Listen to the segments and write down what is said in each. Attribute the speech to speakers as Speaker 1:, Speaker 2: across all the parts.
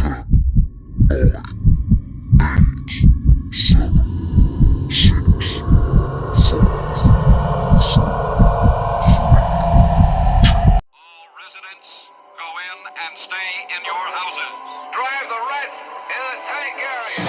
Speaker 1: Residents, go in and stay in your houses. Drive the rats in the tank area.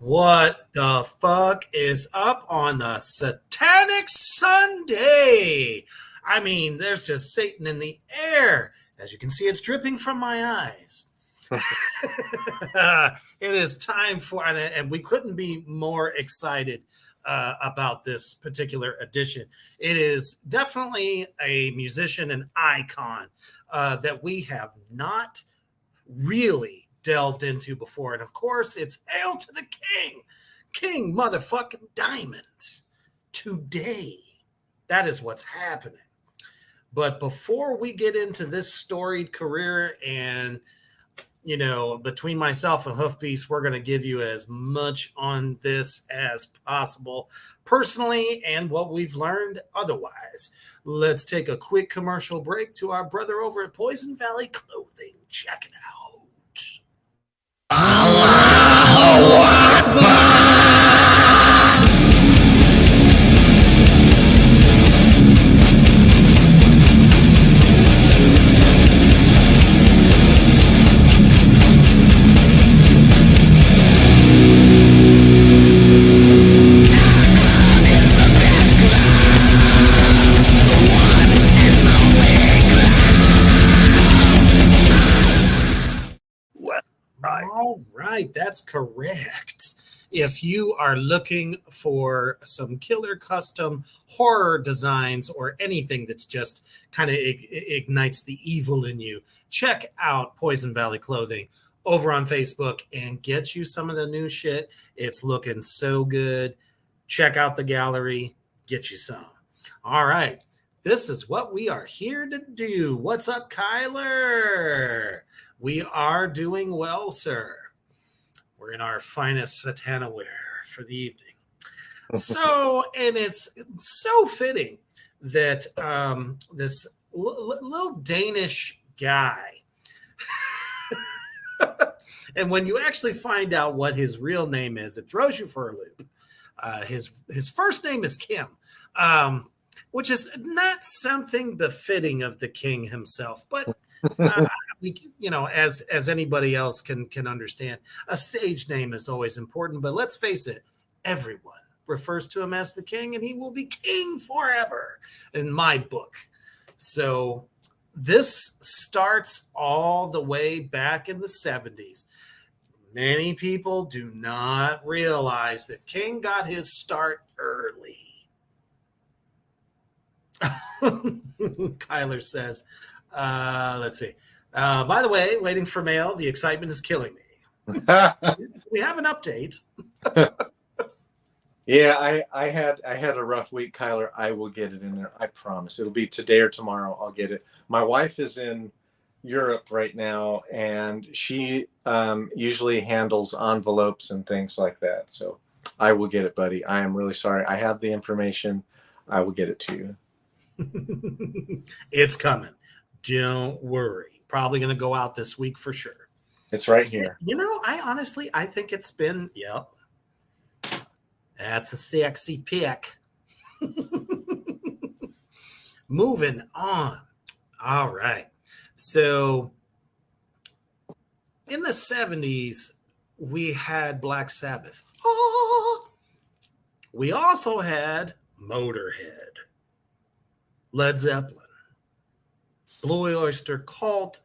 Speaker 2: What the fuck is up on the Satanic Sunday? I mean, there's just Satan in the air. As you can see, it's dripping from my eyes. It is time for, and we couldn't be more excited about this particular edition. It is definitely a musician and icon that we have not really delved into before. And of course, it's Hail to the King motherfucking Diamond. Today, that is what's happening. But before we get into this storied career, and you know, between myself and Hoofbeast, we're going to give you as much on this as possible, personally, and what we've learned otherwise. Let's take a quick commercial break to our brother over at Poison Valley Clothing. Check it out.
Speaker 3: Allahu Akbar.
Speaker 2: All right, that's correct. If you are looking for some killer custom horror designs or anything that's just kind of ignites the evil in you, check out Poison Valley Clothing over on Facebook and get you some of the new shit. It's looking so good. Check out the gallery, get you some. All right, this is what we are here to do. What's up, Kyler? We are doing well, sir. We're in our finest satana wear for the evening. So, and it's so fitting that this little Danish guy, and when you actually find out what his real name is, it throws you for a loop. His first name is Kim, which is not something befitting of the king himself, but we, you know, as anybody else can understand, a stage name is always important. But let's face it, everyone refers to him as the king, and he will be king forever in my book. So this starts all the way back in the 70s. Many people do not realize that King got his start early. Kyler says, let's see. By the way, waiting for mail. The excitement is killing me. We have an update.
Speaker 4: Yeah, I had a rough week, Kyler. I will get it in there. I promise. It'll be today or tomorrow. I'll get it. My wife is in Europe right now, and she usually handles envelopes and things like that. So I will get it, buddy. I am really sorry. I have the information. I will get it to you.
Speaker 2: It's coming. Don't worry. Probably going to go out this week for sure.
Speaker 4: It's right here.
Speaker 2: You know, I think it's been, yep. That's a sexy pick. Moving on. All right. So in the 70s, we had Black Sabbath. Oh! We also had Motorhead, Led Zeppelin, Blue Oyster Cult.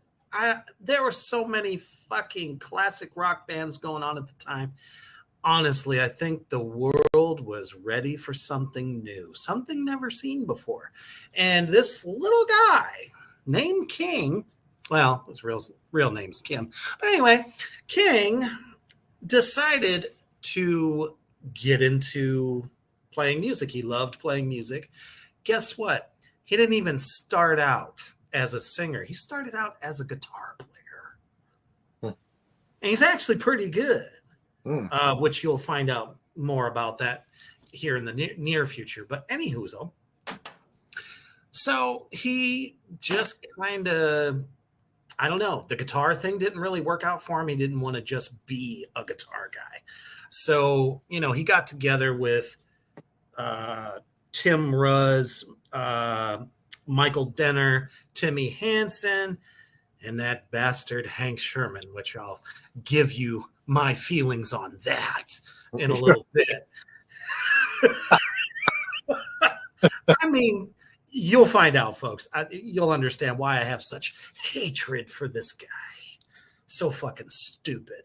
Speaker 2: There were so many fucking classic rock bands going on at the time. Honestly, I think the world was ready for something new, something never seen before. And this little guy named King, well, his real name's Kim. But anyway, King decided to get into playing music. He loved playing music. Guess what? He didn't even start out as a singer. He started out as a guitar player. And he's actually pretty good, which you'll find out more about that here in the near future. But anywho, so he just kind of, I don't know, the guitar thing didn't really work out for him. He didn't want to just be a guitar guy. So, he got together with Tim Ruz, Michael Denner, Timmy Hansen, and that bastard Hank Sherman, which I'll give you my feelings on that in a little bit. I mean, you'll find out, folks. You'll understand why I have such hatred for this guy. So fucking stupid.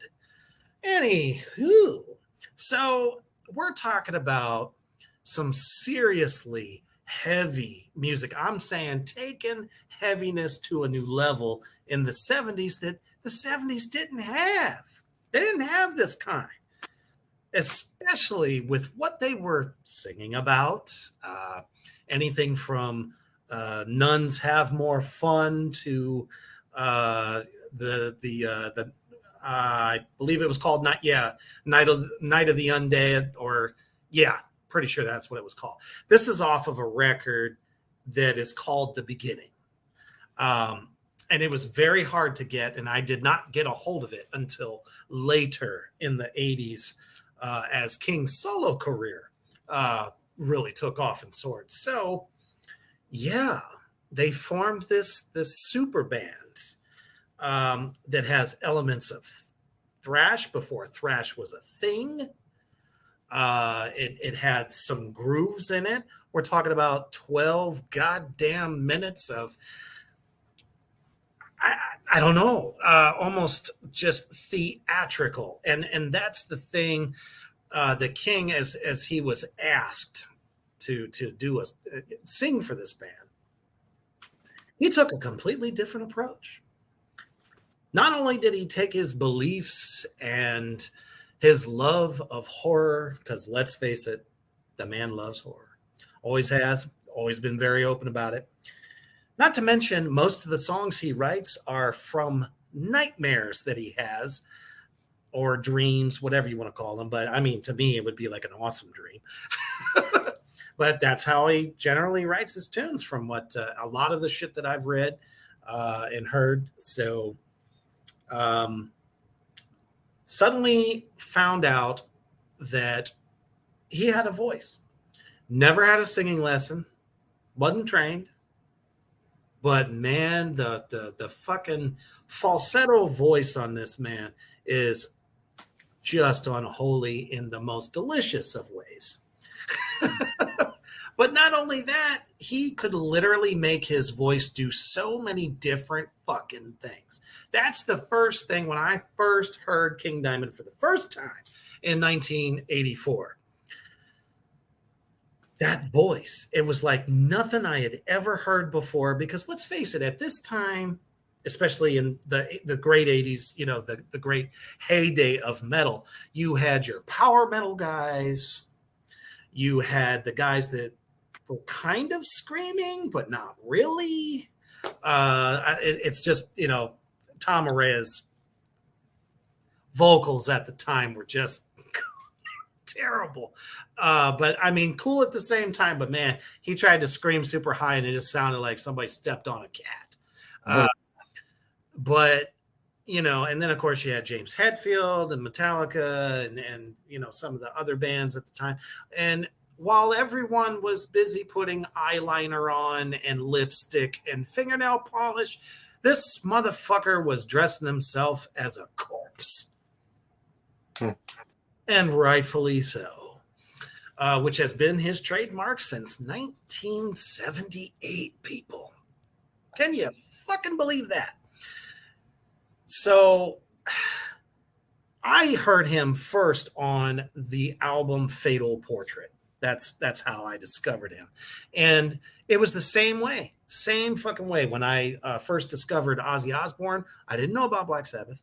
Speaker 2: Anywho, so we're talking about some seriously heavy music. I'm saying taking heaviness to a new level in the 70s that the 70s didn't have. They didn't have this kind, especially with what they were singing about. Anything from Nuns Have More Fun to I believe it was called Night of the Undead, or pretty sure that's what it was called. This is off of a record that is called The Beginning. And it was very hard to get, and I did not get a hold of it until later in the 80s as King's solo career really took off and soared. So, they formed this super band that has elements of thrash before thrash was a thing. It had some grooves in it. We're talking about 12 goddamn minutes of, I don't know, almost just theatrical. And that's the thing. The King, as he was asked to sing for this band, he took a completely different approach. Not only did he take his beliefs and his love of horror, because let's face it, the man loves horror. Always has, always been very open about it. Not to mention, most of the songs he writes are from nightmares that he has, or dreams, whatever you want to call them. But I mean, to me, it would be like an awesome dream. But that's how he generally writes his tunes, from what a lot of the shit that I've read and heard. So suddenly found out that he had a voice. Never had a singing lesson, wasn't trained. But man, the fucking falsetto voice on this man is just unholy in the most delicious of ways. But not only that, he could literally make his voice do so many different fucking things. That's the first thing when I first heard King Diamond for the first time in 1984. That voice, it was like nothing I had ever heard before, because let's face it, at this time, especially in the great 80s, the great heyday of metal, you had your power metal guys, you had the guys that were kind of screaming, but not really. It's just, Tom Aray's vocals at the time were just terrible. But I mean, cool at the same time. But man, he tried to scream super high and it just sounded like somebody stepped on a cat. But, and then of course you had James Hetfield and Metallica and some of the other bands at the time. And while everyone was busy putting eyeliner on and lipstick and fingernail polish, this motherfucker was dressing himself as a corpse. And rightfully so, which has been his trademark since 1978, people. Can you fucking believe that? So I heard him first on the album Fatal Portrait. That's how I discovered him. And it was the same fucking way. When I first discovered Ozzy Osbourne, I didn't know about Black Sabbath.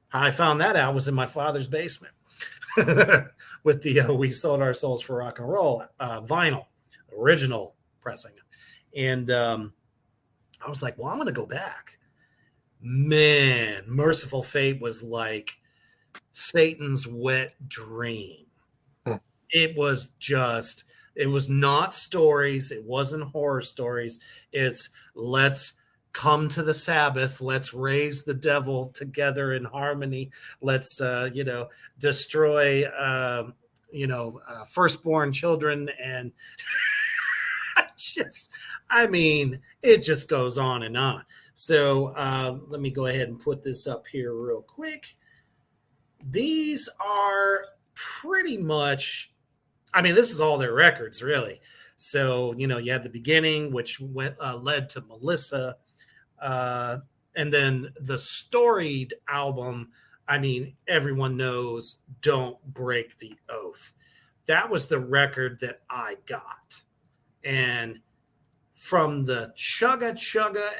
Speaker 2: How I found that out was in my father's basement with the We Sold Our Souls for Rock and Roll vinyl, original pressing. And I was like, well, I'm going to go back. Man, Mercyful Fate was like Satan's wet dream. It was just, it was not stories. It wasn't horror stories. It's let's come to the Sabbath. Let's raise the devil together in harmony. Let's, destroy, firstborn children. And it just goes on and on. So let me go ahead and put this up here real quick. These are pretty much, this is all their records, really. So, you had the beginning, which led to Melissa. And then the Storied album, everyone knows Don't Break the Oath. That was the record that I got. And from the chugga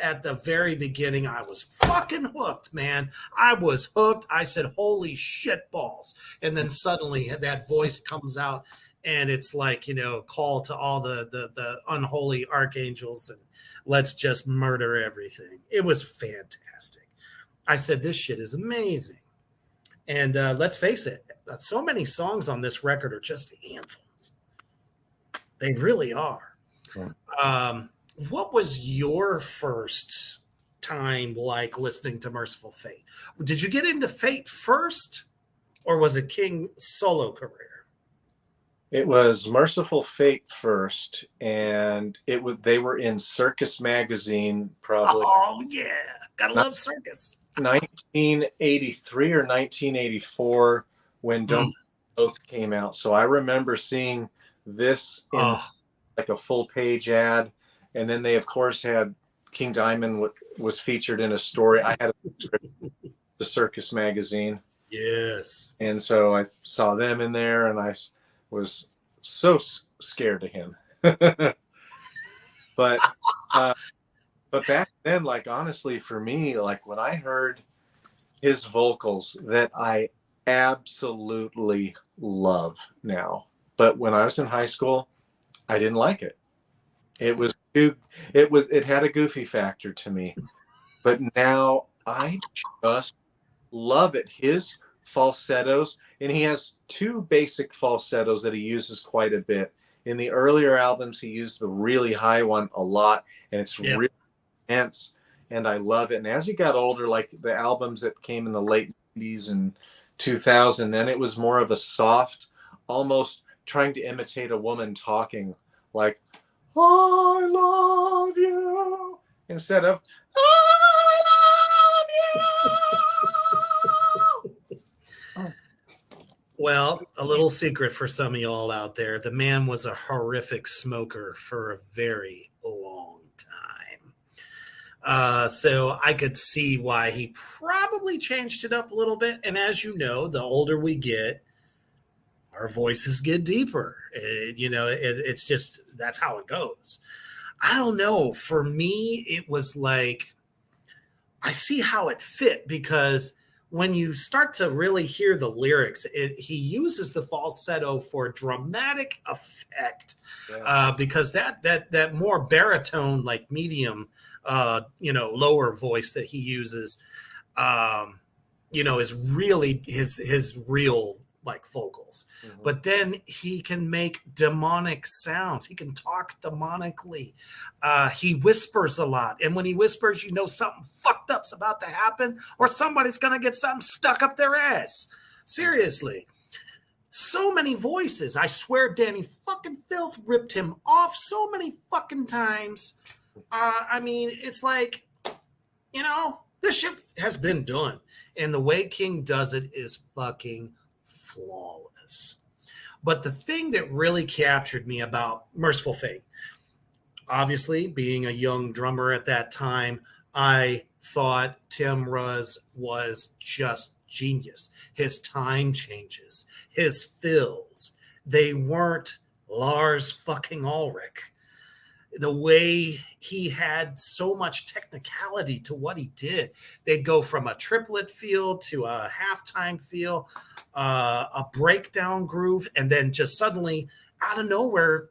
Speaker 2: at the very beginning, I was fucking hooked, man. I was hooked. I said, holy shit balls. And then suddenly that voice comes out and it's like, call to all the unholy archangels and let's just murder everything. It was fantastic. I said, this shit is amazing. And let's face it, so many songs on this record are just anthems. They really are. What was your first time like listening to Mercyful Fate? Did you get into Fate first, or was it King's solo career?
Speaker 4: It was Mercyful Fate first, and they were in Circus Magazine, probably.
Speaker 2: Oh yeah, gotta love Circus.
Speaker 4: 1983 or 1984 when Don't Both came out. So I remember seeing this in like a full page ad. And then they, of course, had King Diamond was featured in a story. I had the Circus Magazine.
Speaker 2: Yes.
Speaker 4: And so I saw them in there, and I was so scared of him. But back then, like, honestly, for me, like when I heard his vocals that I absolutely love now, but when I was in high school, I didn't like it. It had a goofy factor to me, but now I just love it. His falsettos, and he has two basic falsettos that he uses quite a bit. In the earlier albums, he used the really high one a lot, and it's really intense, and I love it. And as he got older, like the albums that came in the late 90s and 2000, then it was more of a soft, almost trying to imitate a woman talking, like, I love you, instead of I love you.
Speaker 2: Well, a little secret for some of y'all out there. The man was a horrific smoker for a very long time. So I could see why he probably changed it up a little bit. And as you know, the older we get, our voices get deeper. It's just, that's how it goes. I don't know. For me, it was like, I see how it fit, because when you start to really hear the lyrics, he uses the falsetto for dramatic effect, because that more baritone, like medium, lower voice that he uses, is really his real like vocals. Mm-hmm. But then he can make demonic sounds. He can talk demonically. He whispers a lot. And when he whispers, something fucked up's about to happen, or somebody's going to get something stuck up their ass. Seriously. So many voices. I swear Danny fucking Filth ripped him off so many fucking times. It's like, this shit has been done. And the way King does it is fucking flawless. But the thing that really captured me about Mercyful Fate, obviously being a young drummer at that time, I thought Tim Russ was just genius. His time changes, his fills, they weren't Lars fucking Ulrich. the way he had so much technicality to what he did. They'd go from a triplet feel to a halftime feel, a breakdown groove, and then just suddenly out of nowhere,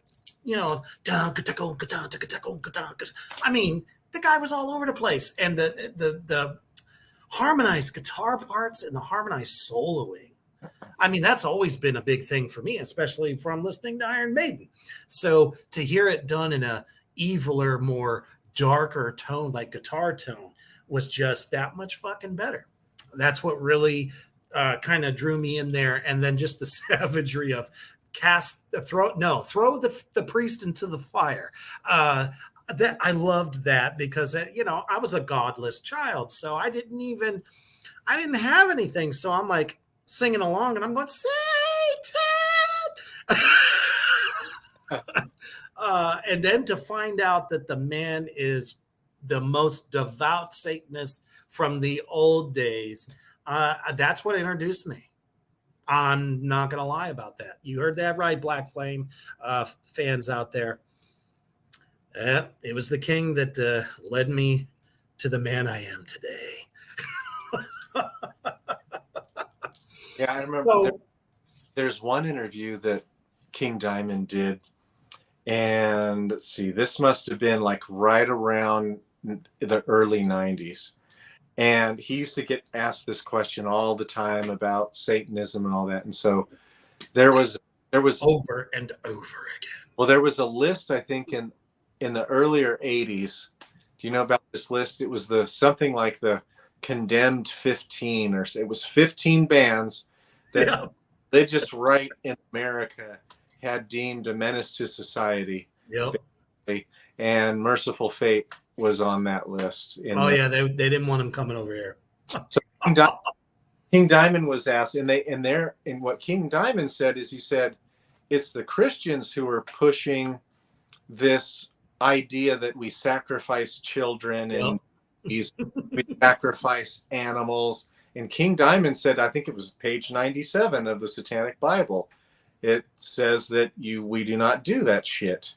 Speaker 2: I mean, the guy was all over the place, and the harmonized guitar parts and the harmonized soloing. I mean, that's always been a big thing for me, especially from listening to Iron Maiden. So to hear it done in a eviler, more darker tone, like guitar tone, was just that much fucking better. That's what really kind of drew me in there. And then just the savagery of throw the priest into the fire. That I loved that because I was a godless child, so I didn't have anything. So I'm like singing along, and I'm going, Satan. And then to find out that the man is the most devout Satanist from the old days, that's what introduced me. I'm not going to lie about that. You heard that right, Black Flame fans out there. It was the king that led me to the man I am today.
Speaker 4: Yeah, I remember there's one interview that King Diamond did. And let's see, this must have been like right around the early 90s. And he used to get asked this question all the time about Satanism and all that. And so there was
Speaker 2: over and over again.
Speaker 4: Well, there was a list, I think, in the earlier 80s. Do you know about this list? It was something like the Condemned 15, or it was 15 bands that they just right in America had deemed a menace to society.
Speaker 2: Yep.
Speaker 4: And Mercyful Fate was on that list.
Speaker 2: They didn't want him coming over here.
Speaker 4: So King Diamond was asked, and what King Diamond said is, he said, it's the Christians who are pushing this idea that we sacrifice children and we sacrifice animals. And King Diamond said, I think it was page 97 of the Satanic Bible, it says that we do not do that shit.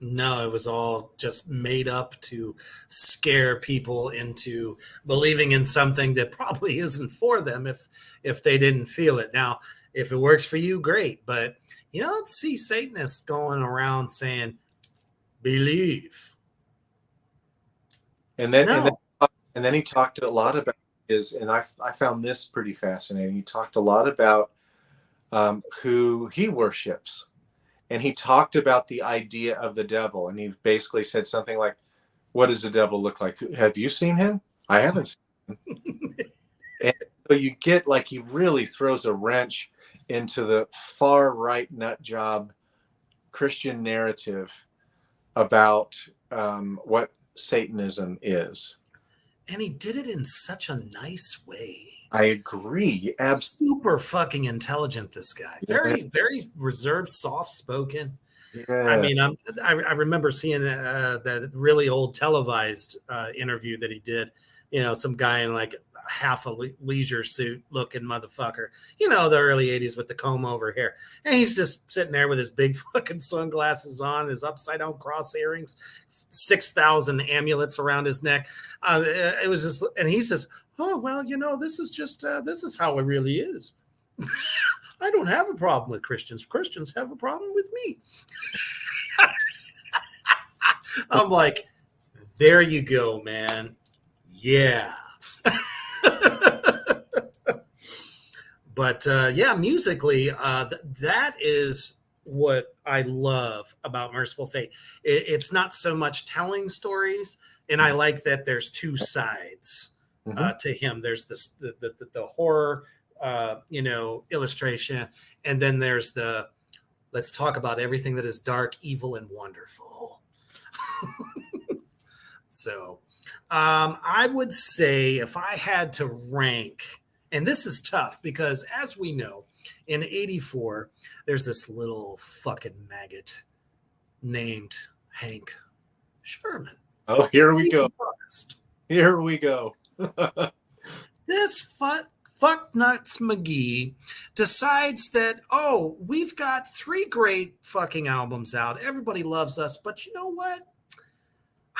Speaker 2: No, it was all just made up to scare people into believing in something that probably isn't for them if they didn't feel it. Now, if it works for you, great. But you don't see Satanists going around saying, believe.
Speaker 4: And then he talked a lot about and I found this pretty fascinating. He talked a lot about who he worships. And he talked about the idea of the devil. And he basically said something like, what does the devil look like? Have you seen him? I haven't seen him. And so you get like, he really throws a wrench into the far right nut job Christian narrative about what Satanism is.
Speaker 2: And he did it in such a nice way.
Speaker 4: I agree. Absolutely.
Speaker 2: Super fucking intelligent, this guy. Very, very reserved, soft-spoken.
Speaker 4: Yeah.
Speaker 2: I mean, I remember seeing that really old televised interview that he did. Some guy in like half a leisure suit looking motherfucker. The early 80s with the comb over hair. And he's just sitting there with his big fucking sunglasses on, his upside-down cross earrings, 6,000 amulets around his neck. It was just, and he's just, oh, well, this is just, this is how it really is. I don't have a problem with Christians. Christians have a problem with me. I'm like, there you go, man. Yeah. But musically, that is what I love about Mercyful Fate. It's not so much telling stories, and I like that there's two sides to him. There's the horror, illustration, and then there's the let's talk about everything that is dark, evil, and wonderful. So, I would say if I had to rank, and this is tough because as we know, in 84, there's this little fucking maggot named Hank Sherman.
Speaker 4: Oh, here we go. Here we go.
Speaker 2: This Fucknuts McGee decides that, oh, we've got 3 great fucking albums out. Everybody loves us, but you know what?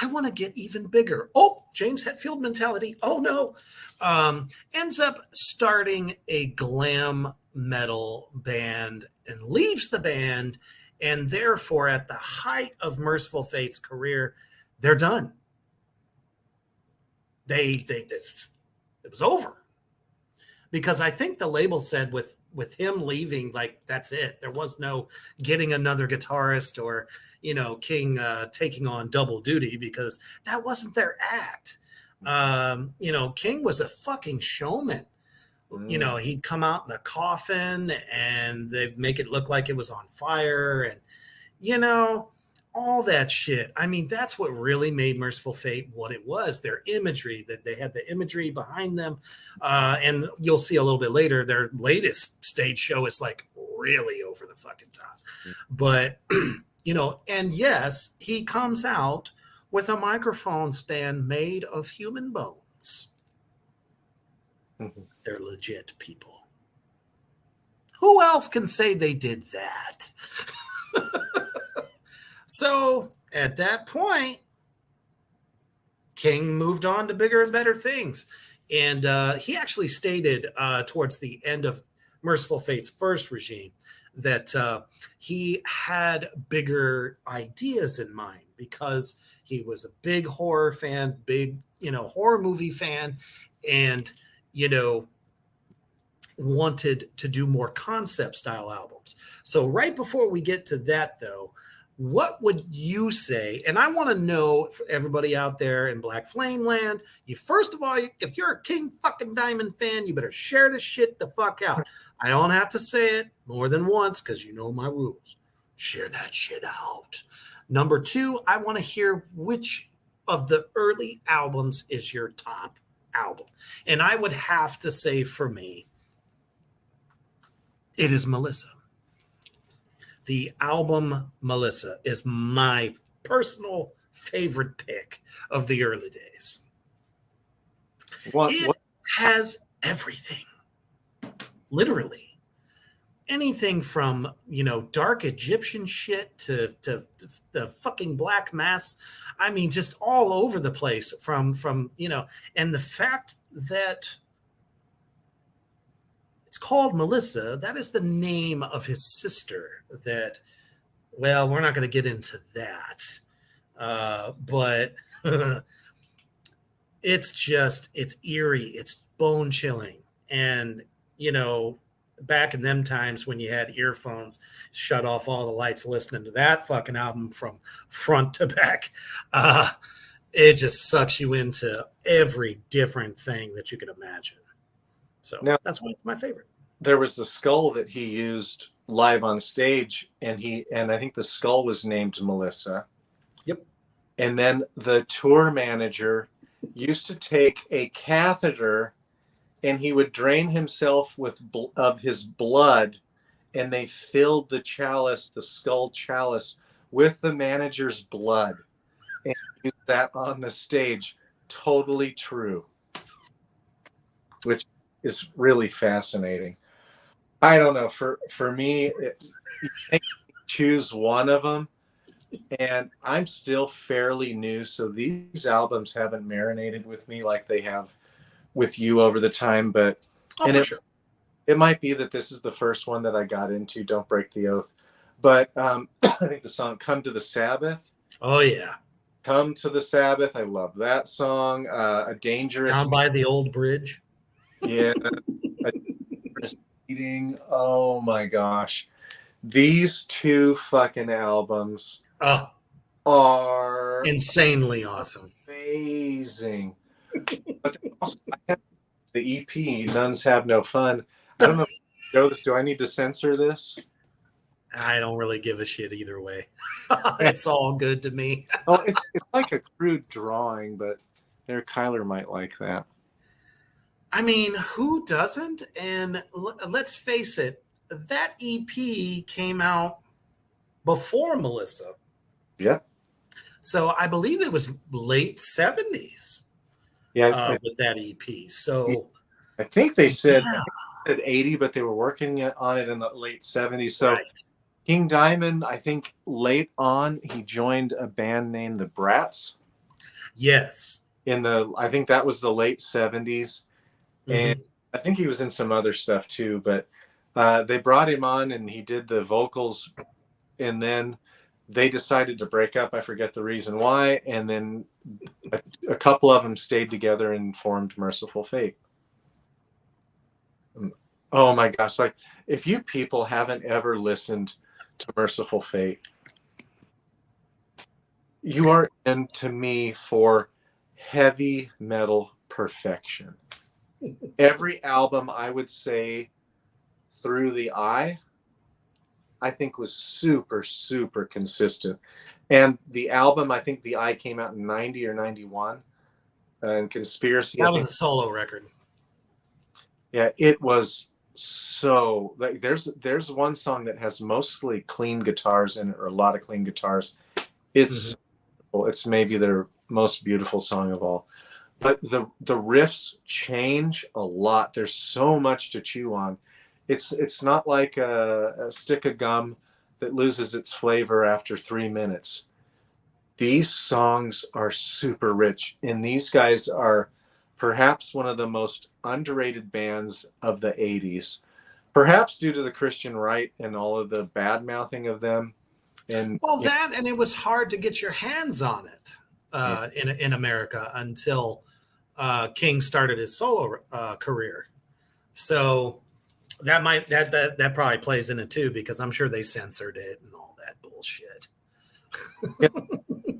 Speaker 2: I want to get even bigger. Oh, James Hetfield mentality. Oh no. Ends up starting a glam metal band and leaves the band. And therefore, at the height of Mercyful Fate's career, they're done. It was over. Because I think the label said with him leaving, like, that's it. There was no getting another guitarist or, King taking on double duty, because that wasn't their act. King was a fucking showman. He'd come out in a coffin and they'd make it look like it was on fire and, all that shit. I mean, that's what really made Mercyful Fate what it was. Their imagery, that they had the imagery behind them. And you'll see a little bit later, their latest stage show is like really over the fucking top. But, and yes, he comes out with a microphone stand made of human bones. They're legit people. Who else can say they did that? So at that point, King moved on to bigger and better things. And he actually stated towards the end of Mercyful Fate's first regime that he had bigger ideas in mind, because he was a big horror fan, big, horror movie fan, and, wanted to do more concept style albums. So right before we get to that, though, what would you say? And I want to know, for everybody out there in Black Flame Land, first of all, if you're a King fucking Diamond fan, you better share this shit the fuck out. I don't have to say it more than once, because you know my rules. Share that shit out. Number 2, I want to hear which of the early albums is your top album. And I would have to say, for me, it is Melissa. The album Melissa is my personal favorite pick of the early days. It has everything. Literally. Anything from, dark Egyptian shit to the fucking Black Mass. I mean, just all over the place from and the fact that it's called Melissa, that is the name of his sister that, well, we're not going to get into that. But it's eerie, it's bone chilling. And, back in them times when you had earphones, shut off all the lights listening to that fucking album from front to back, it just sucks you into every different thing that you could imagine. So now, that's why it's my favorite.
Speaker 4: There was the skull that he used live on stage, and I think the skull was named Melissa.
Speaker 2: Yep.
Speaker 4: And then the tour manager used to take a catheter and he would drain himself of his blood, and they filled the chalice, the skull chalice, with the manager's blood, and used that on the stage. Totally true. Which is really fascinating. I don't know. For me, you choose one of them, and I'm still fairly new, so
Speaker 2: these
Speaker 4: albums haven't marinated with me like they have with you over the time. But it might be that this is the first one that I got into. Don't Break the Oath. But I think the song "Come to the Sabbath."
Speaker 2: Oh yeah,
Speaker 4: "Come to the Sabbath." I love that song. A Dangerous
Speaker 2: Down by the Old Bridge.
Speaker 4: Yeah. Eating. Oh my gosh. These 2 fucking albums are
Speaker 2: insanely awesome.
Speaker 4: Amazing. But also, I have the EP, Nuns Have No Fun. I don't know. Do I need to censor this?
Speaker 2: I don't really give a shit either way. It's all good to me.
Speaker 4: It's like a crude drawing, but Kyler might like that.
Speaker 2: I mean, who doesn't? And let's face it, that EP came out before Melissa.
Speaker 4: Yeah.
Speaker 2: So I believe it was late 70s.
Speaker 4: Yeah.
Speaker 2: With that EP. So
Speaker 4: I think they said 80, but they were working on it in the late 70s. So
Speaker 2: Right.
Speaker 4: King Diamond, I think late on, he joined a band named the Brats
Speaker 2: Yes.
Speaker 4: I think that was the late 70s. And
Speaker 2: Mm-hmm.
Speaker 4: I think he was in some other stuff too, but they brought him on and he did the vocals, and then they decided to break up. I forget the reason why. And then a couple of them stayed together and formed Mercyful Fate. Oh my gosh. Like, if you people haven't ever listened to Mercyful Fate, you are in, to me, for heavy metal perfection. Every album, I would say, Through the Eye, I think was super, super consistent. And the album, I think The Eye came out in 90 or 91. And Conspiracy, I
Speaker 2: That was
Speaker 4: think,
Speaker 2: a solo record.
Speaker 4: yeah, it was so, like, there's one song that has mostly clean guitars in it, or a lot of clean guitars. It's it's maybe their most beautiful song of all. But the riffs change a lot. There's so much to chew on. It's not like a stick of gum that loses its flavor after 3 minutes. These songs are super rich, and these guys are perhaps one of the most underrated bands of the 80s, perhaps due to the Christian right and all of the bad mouthing of them. And
Speaker 2: Well, that, and it was hard to get your hands on it
Speaker 4: yeah,
Speaker 2: in America until King started his solo career. So that probably plays in it too, because I'm sure they censored it and all that bullshit.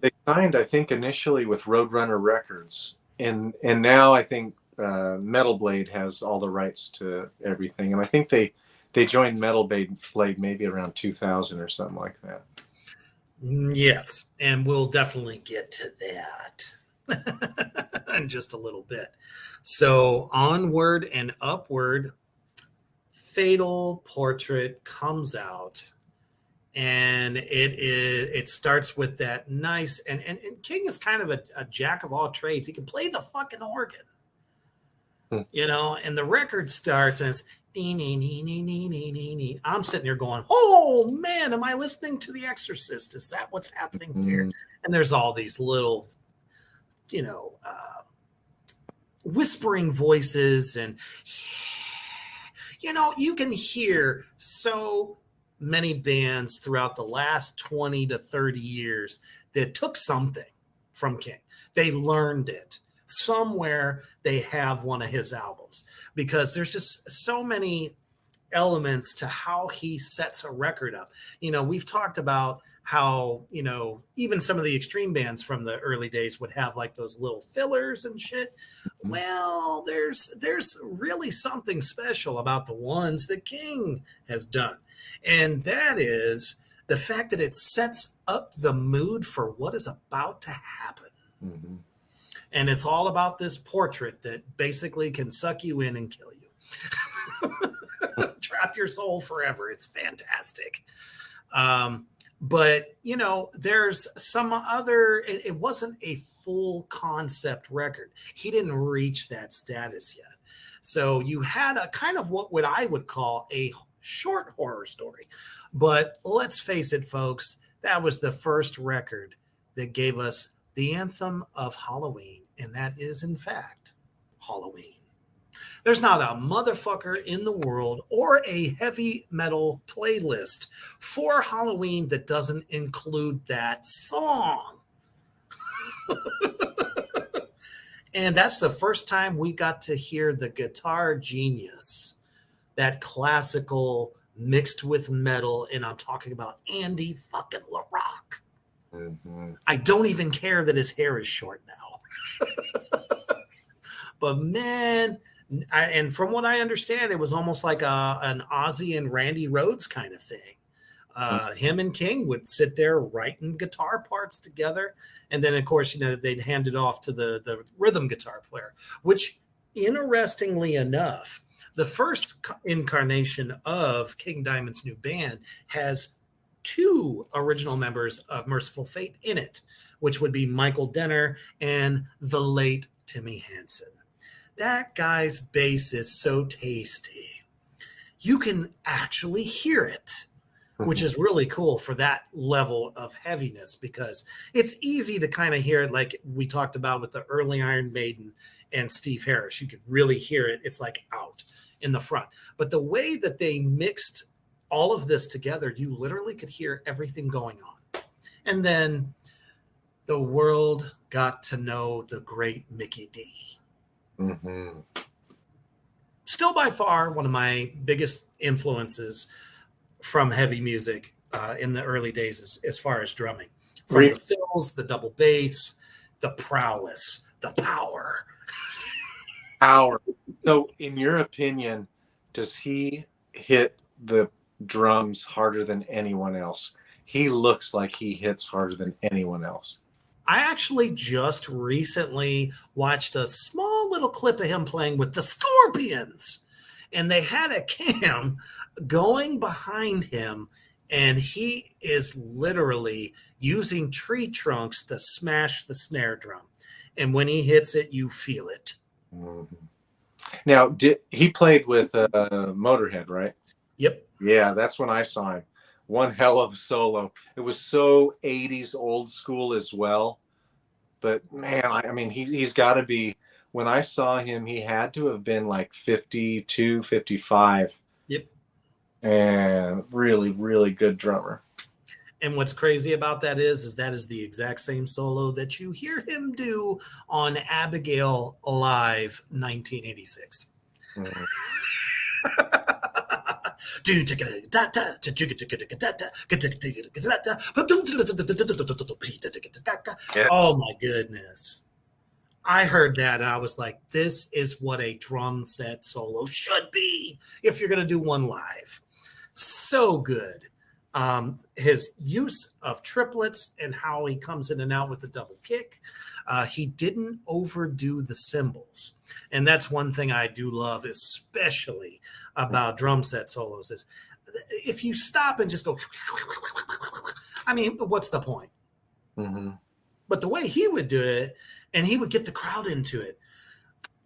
Speaker 4: they signed, I think, initially with Roadrunner Records, and now I think Metal Blade has all the rights to everything, and I think they joined Metal Blade maybe around 2000 or something like that.
Speaker 2: Yes, and we'll definitely get to that in just a little bit. So, Onward and Upward, Fatal Portrait comes out, and it starts with that nice, and King is kind of a jack of all trades. He can play the fucking organ, and the record starts and it's I'm sitting here going, oh man, am I listening to The Exorcist? Is that what's happening here? And there's all these little, whispering voices, and you can hear so many bands throughout the last 20 to 30 years that took something from King. They learned it. Somewhere they have one of his albums, because there's just so many elements to how he sets a record up. We've talked about how, even some of the extreme bands from the early days would have like those little fillers and shit. Well, there's really something special about the ones that King has done. And that is the fact that it sets up the mood for what is about to happen.
Speaker 4: Mm-hmm.
Speaker 2: And it's all about this portrait that basically can suck you in and kill you. Trap your soul forever. It's fantastic. But, there's some other, it wasn't a full concept record. He didn't reach that status yet. So you had a kind of what I would call a short horror story. But let's face it, folks, that was the first record that gave us the anthem of Halloween. And that is, in fact, Halloween. There's not a motherfucker in the world or a heavy metal playlist for Halloween that doesn't include that song. And that's the first time we got to hear the guitar genius, that classical mixed with metal. And I'm talking about Andy fucking LaRock.
Speaker 4: Mm-hmm.
Speaker 2: I don't even care that his hair is short now. But man, and from what I understand, it was almost like an Ozzy and Randy Rhoads kind of thing. Him and King would sit there writing guitar parts together. And then, of course, they'd hand it off to the rhythm guitar player, which, interestingly enough, the first incarnation of King Diamond's new band has two original members of Mercyful Fate in it, which would be Michael Denner and the late Timmy Hansen. That guy's bass is so tasty. You can actually hear it, which is really cool for that level of heaviness, because it's easy to kind of hear it, like we talked about with the early Iron Maiden and Steve Harris. You could really hear it. It's like out in the front. But the way that they mixed all of this together, you literally could hear everything going on. And then the world got to know the great Mickey D.
Speaker 4: Mm-hmm.
Speaker 2: Still by far one of my biggest influences from heavy music in the early days as far as drumming. From the fills, the double bass, the prowess, the power.
Speaker 4: So in your opinion, does he hit the drums harder than anyone else? He looks like he hits harder than anyone else.
Speaker 2: I actually just recently watched a small little clip of him playing with the Scorpions, and they had a cam going behind him, and he is literally using tree trunks to smash the snare drum. And when he hits it, you feel it.
Speaker 4: Mm-hmm. Now, he played with Motorhead, right?
Speaker 2: Yep.
Speaker 4: Yeah, that's when I saw him. One hell of a solo. It was so 80s old school as well. But man, I mean, he's got to be, when I saw him, he had to have been like 52, 55.
Speaker 2: Yep.
Speaker 4: And really, really good drummer.
Speaker 2: And what's crazy about that is that is the exact same solo that you hear him do on Abigail Live 1986. Mm-hmm. Oh my goodness. I heard that and I was like, this is what a drum set solo should be if you're going to do one live. So good. His use of triplets and how he comes in and out with the double kick. He didn't overdo the cymbals. And that's one thing I do love, especially about drum set solos, is if you stop and just go, I mean, what's the point?
Speaker 4: Mm-hmm.
Speaker 2: But the way he would do it, and he would get the crowd into it.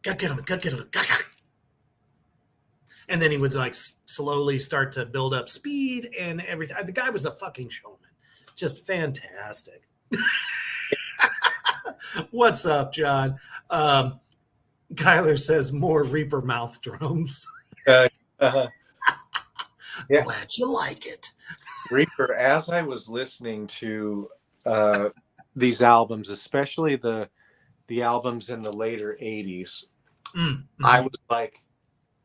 Speaker 2: Get him. And then he would like slowly start to build up speed and everything. The guy was a fucking showman. Just fantastic. What's up, John? Kyler says more Reaper mouth drums.
Speaker 4: Yeah.
Speaker 2: Glad you like it.
Speaker 4: Reaper, as I was listening to these albums, especially the albums in the later 80s, I was like,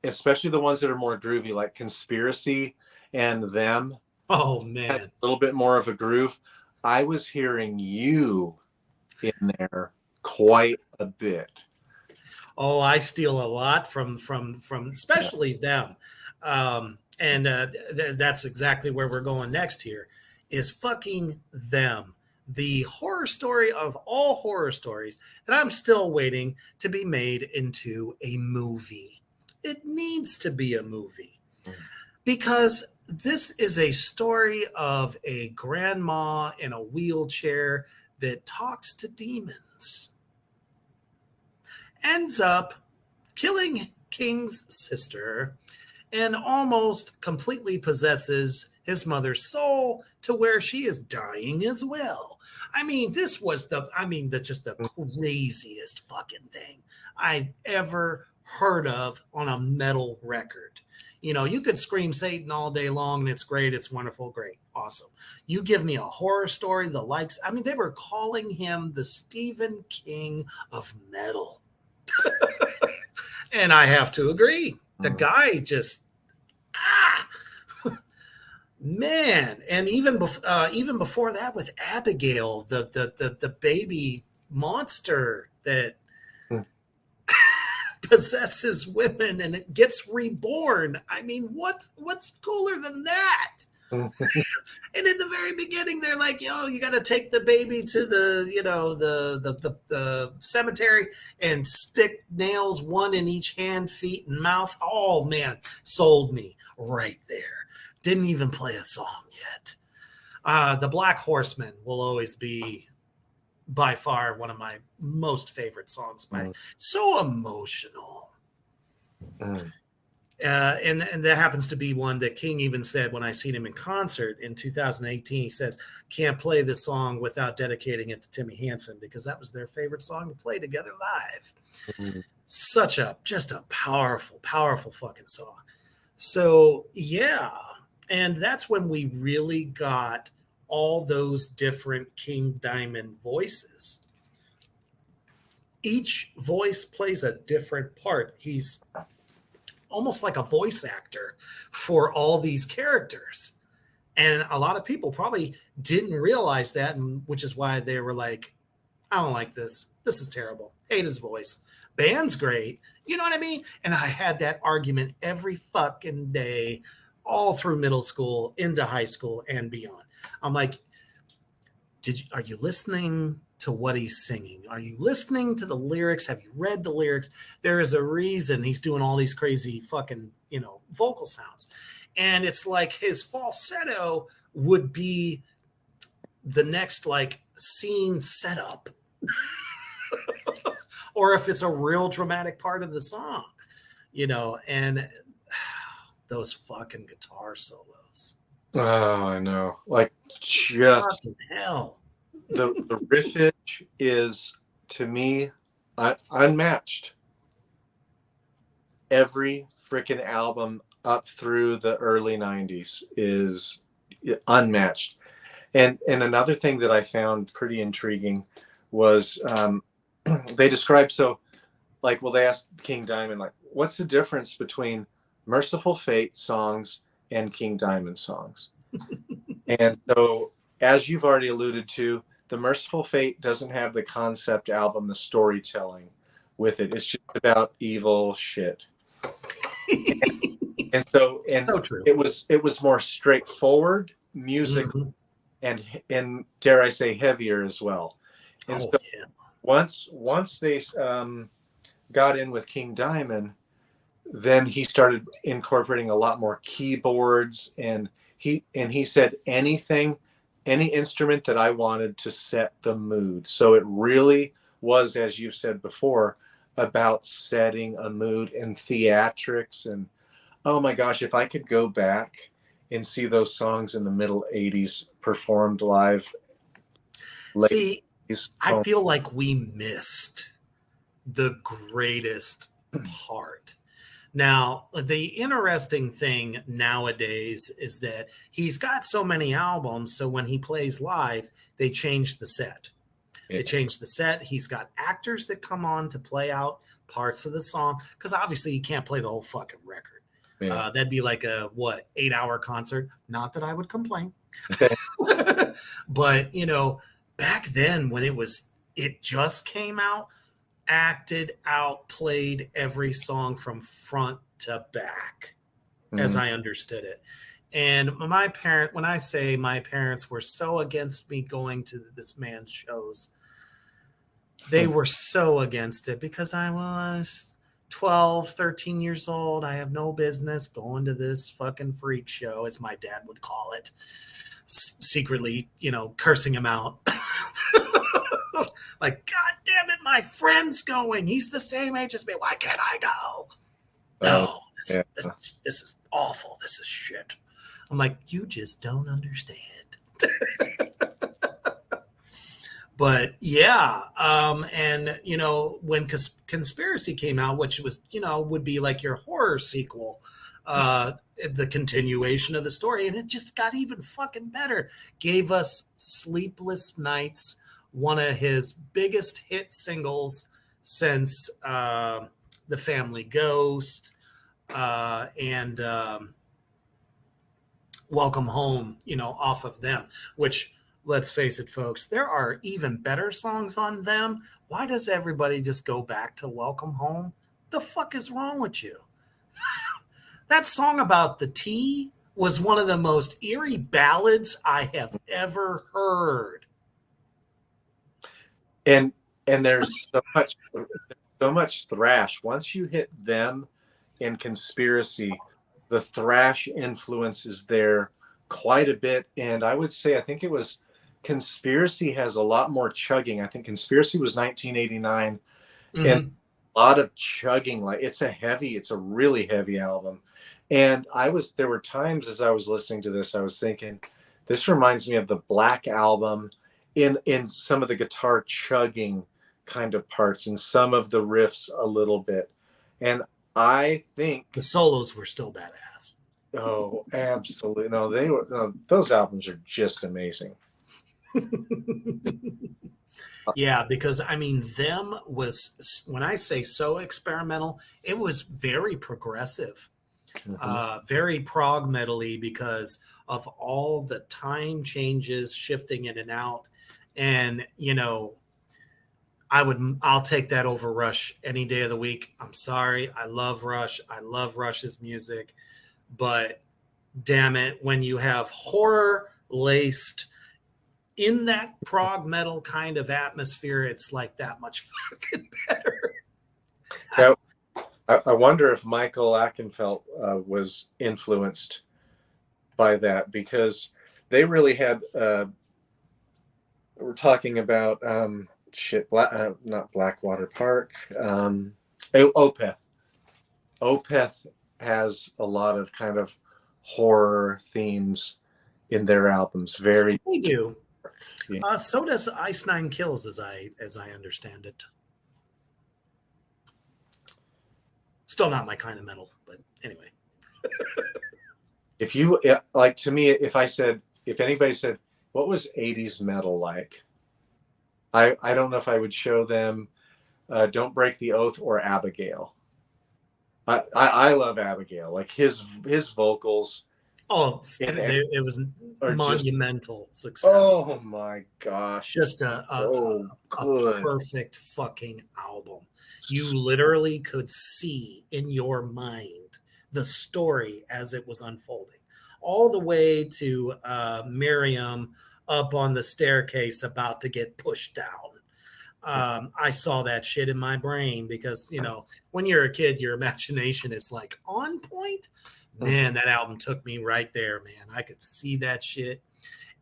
Speaker 4: especially the ones that are more groovy, like Conspiracy and Them.
Speaker 2: Oh, man.
Speaker 4: A little bit more of a groove. I was hearing you in there quite a bit.
Speaker 2: Oh, I steal a lot from especially Them. And that's exactly where we're going next here, is fucking Them. The horror story of all horror stories that I'm still waiting to be made into a movie. It needs to be a movie because this is a story of a grandma in a wheelchair that talks to demons, ends up killing King's sister, and almost completely possesses his mother's soul to where she is dying as well. I mean, this was the craziest fucking thing I've ever heard of on a metal record. You know, you could scream Satan all day long and it's great. It's wonderful. Great. Awesome. You give me a horror story, the likes. I mean, they were calling him the Stephen King of metal. And I have to agree. The guy just, man. And even before that with Abigail, the baby monster that possesses women and it gets reborn. I mean, what's cooler than that? And in the very beginning, they're like, yo, you got to take the baby to the cemetery and stick nails, one in each hand, feet, and mouth. Oh, man, sold me right there. Didn't even play a song yet. The Black Horseman will always be by far one of my most favorite songs.
Speaker 4: Mm.
Speaker 2: So emotional.
Speaker 4: Mm.
Speaker 2: And that happens to be one that King even said when I seen him in concert in 2018. He says, can't play this song without dedicating it to Timmy Hansen because that was their favorite song to play together live.
Speaker 4: Mm.
Speaker 2: Just a powerful, powerful fucking song. So, yeah. And that's when we really got all those different King Diamond voices. Each voice plays a different part. He's almost like a voice actor for all these characters. And a lot of people probably didn't realize that, and which is why they were like, I don't like this. This is terrible. Hate his voice. Band's great. You know what I mean? And I had that argument every fucking day, all through middle school, into high school, and beyond. I'm like, are you listening to what he's singing? Are you listening to the lyrics? Have you read the lyrics? There is a reason he's doing all these crazy fucking, vocal sounds. And it's like his falsetto would be the next like scene setup. Or if it's a real dramatic part of the song, and those fucking guitar solos.
Speaker 4: Oh, I know. Like, just
Speaker 2: fucking hell.
Speaker 4: the riffage is, to me, unmatched. Every freaking album up through the early 90s is unmatched. And another thing that I found pretty intriguing was they described, they asked King Diamond, like, what's the difference between Mercyful Fate songs and King Diamond songs? And so, as you've already alluded to, the Mercyful Fate doesn't have the concept album, the storytelling with it. It's just about evil shit. and so
Speaker 2: true.
Speaker 4: it was more straightforward music, and dare I say heavier as well. And once they got in with King Diamond, then he started incorporating a lot more keyboards, and he said any instrument that I wanted to set the mood. So it really was, as you've said before, about setting a mood and theatrics. And oh my gosh, if I could go back and see those songs in the middle 80s performed live.
Speaker 2: See, I feel like we missed the greatest part. Now, the interesting thing nowadays is that he's got so many albums, so when he plays live, they change the set. Yeah. They change the set. He's got actors that come on to play out parts of the song, because obviously you can't play the whole fucking record. Yeah. That'd be like a 8-hour concert. Not that I would complain. Okay. But, back then when it just came out, acted out, played every song from front to back, as I understood it. And when I say my parents were so against me going to this man's shows, they were so against it because I was 12, 13 years old. I have no business going to this fucking freak show, as my dad would call it, secretly, cursing him out. Like, God damn it, my friend's going. He's the same age as me. Why can't I go? No, this is awful. This is shit. I'm like, you just don't understand. But yeah, and when Conspiracy came out, which was would be like your horror sequel, the continuation of the story, and it just got even fucking better. Gave us Sleepless Nights, one of his biggest hit singles since The Family Ghost, and Welcome Home, off of them, which, let's face it, folks, there are even better songs on them. Why does everybody just go back to Welcome Home? The fuck is wrong with you? That song about the tea was one of the most eerie ballads I have ever heard.
Speaker 4: And there's so much thrash. Once you hit them in Conspiracy, the thrash influence is there quite a bit. And I would say, I think it was Conspiracy has a lot more chugging. I think Conspiracy was 1989,
Speaker 2: Mm-hmm.
Speaker 4: and a lot of chugging. Like it's a really heavy album. And there were times as I was listening to this, I was thinking, this reminds me of the Black Album in some of the guitar chugging kind of parts and some of the riffs a little bit. And I think
Speaker 2: The solos were still badass.
Speaker 4: oh, absolutely. No, those albums are just amazing.
Speaker 2: Yeah, because I mean, them was, when I say so experimental, it was very progressive, very prog metally because of all the time changes, shifting in and out. And, I'll take that over Rush any day of the week. I'm sorry. I love Rush. I love Rush's music, but damn it, when you have horror laced in that prog metal kind of atmosphere, it's like that much fucking better.
Speaker 4: Now, I wonder if Michael Achenfeld was influenced by that, because they really had. We're talking about not Blackwater Park. Opeth. Opeth has a lot of kind of horror themes in their albums. Very.
Speaker 2: We do.
Speaker 4: Yeah.
Speaker 2: So does Ice Nine Kills, as I understand it. Still not my kind of metal, but anyway.
Speaker 4: If you like, to me, if anybody said, what was 80s metal like? I don't know if I would show them Don't Break the Oath or Abigail. I love Abigail. Like his vocals.
Speaker 2: Oh, it was monumental success.
Speaker 4: Oh my gosh.
Speaker 2: Just a perfect fucking album. You literally could see in your mind the story as it was unfolding, all the way to Miriam up on the staircase about to get pushed down. I saw that shit in my brain because, when you're a kid, your imagination is like on point. Man, that album took me right there, man. I could see that shit.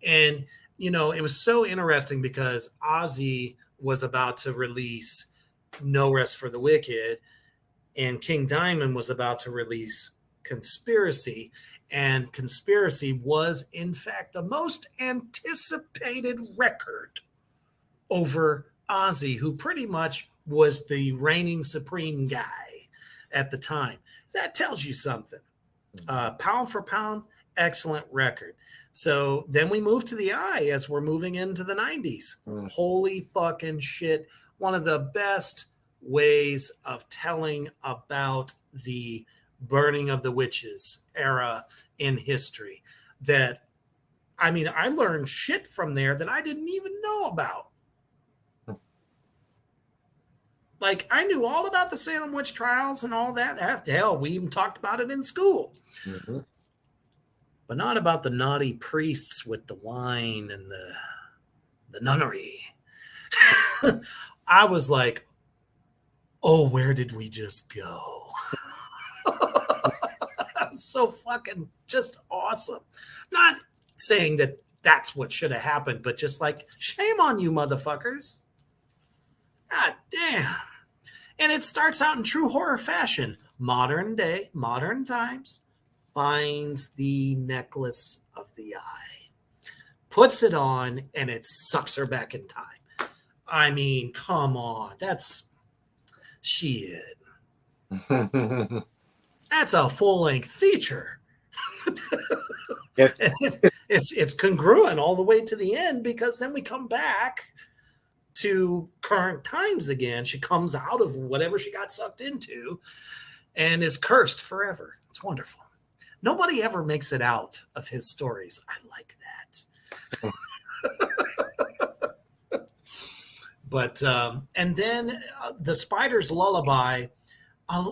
Speaker 2: And, it was so interesting because Ozzy was about to release No Rest for the Wicked, and King Diamond was about to release Conspiracy. And Conspiracy was, in fact, the most anticipated record over Ozzy, who pretty much was the reigning supreme guy at the time. That tells you something. Pound for pound, excellent record. So then we move to the Eye as we're moving into the 90s. Holy fucking shit. One of the best ways of telling about the burning of the witches era in history. I learned shit from there that I didn't even know about. Like, I knew all about the Salem witch trials and all that. Hell, we even talked about it in school. Mm-hmm. But not about the naughty priests with the wine and the nunnery. I was like, oh, where did we just go? So fucking just awesome. Not saying that that's what should have happened, but just like, shame on you, motherfuckers. God damn. And it starts out in true horror fashion. Modern day, modern times, finds the necklace of the eye, puts it on, and it sucks her back in time. I mean, come on. That's shit. That's a full-length feature. It's congruent all the way to the end, because then we come back to current times again. She comes out of whatever she got sucked into and is cursed forever. It's wonderful. Nobody ever makes it out of his stories. I like that. But and then the Spider's Lullaby.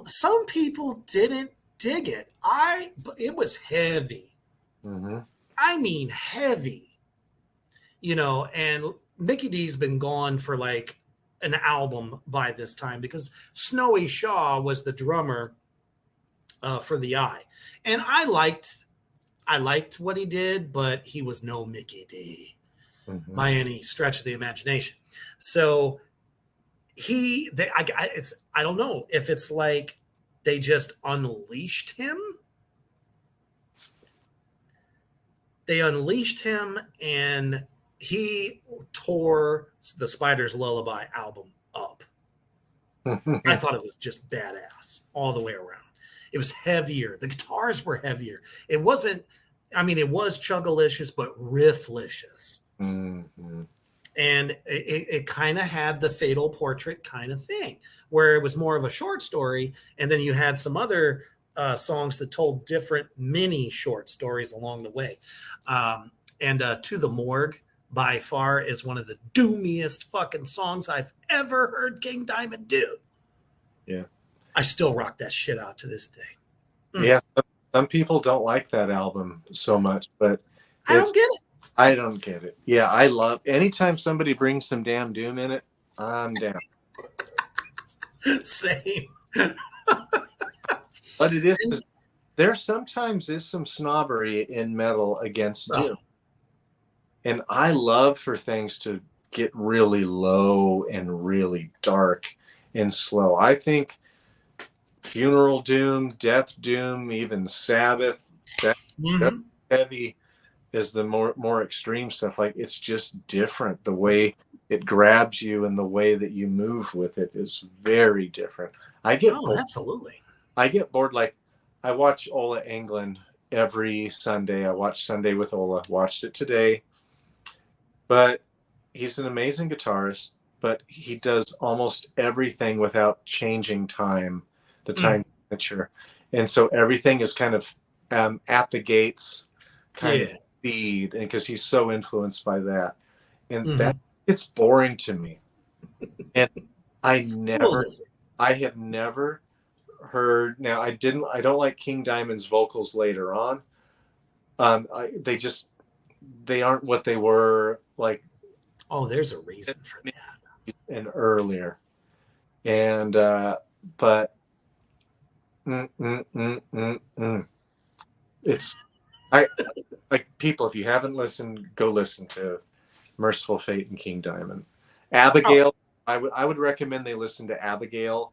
Speaker 2: Some people didn't dig it. It was heavy. Mm-hmm. I mean, heavy. And Mickey D's been gone for like an album by this time, because Snowy Shaw was the drummer for the Eye. And I liked what he did, but he was no Mickey D. by any stretch of the imagination. So I don't know if it's like they just unleashed him. They unleashed him, and he tore the Spider's Lullaby album up. I thought it was just badass all the way around. It was heavier. The guitars were heavier. It wasn't, I mean, it was chuggalicious, but rifflicious.
Speaker 4: Mm-hmm.
Speaker 2: And it kind of had the Fatal Portrait kind of thing, where it was more of a short story, and then you had some other songs that told different mini short stories along the way. And To the Morgue, by far, is one of the doomiest fucking songs I've ever heard King Diamond do.
Speaker 4: Yeah.
Speaker 2: I still rock that shit out to this day.
Speaker 4: Yeah. Some people don't like that album so much, but
Speaker 2: I don't get it.
Speaker 4: I don't get it. Yeah, I love anytime somebody brings some damn doom in it, I'm down.
Speaker 2: Same.
Speaker 4: But it is, there sometimes is some snobbery in metal against doom. And I love for things to get really low and really dark and slow. I think funeral doom, death doom, even Sabbath, that's heavy is the more extreme stuff. Like, it's just different. The way it grabs you and the way that you move with it is very different.
Speaker 2: Absolutely.
Speaker 4: I get bored. Like, I watch Ola Englund every Sunday. I watch Sunday with Ola. Watched it today. But he's an amazing guitarist, but he does almost everything without changing time, the time signature. And so everything is kind of at the gates kind of speed, and because he's so influenced by that. And that it's boring to me. And I have never heard, now I don't like King Diamond's vocals later on. They aren't what they were like.
Speaker 2: Oh, there's a reason for that.
Speaker 4: And earlier. And but it's like, people, if you haven't listened, go listen to Mercyful Fate and King Diamond. Abigail, I would recommend they listen to Abigail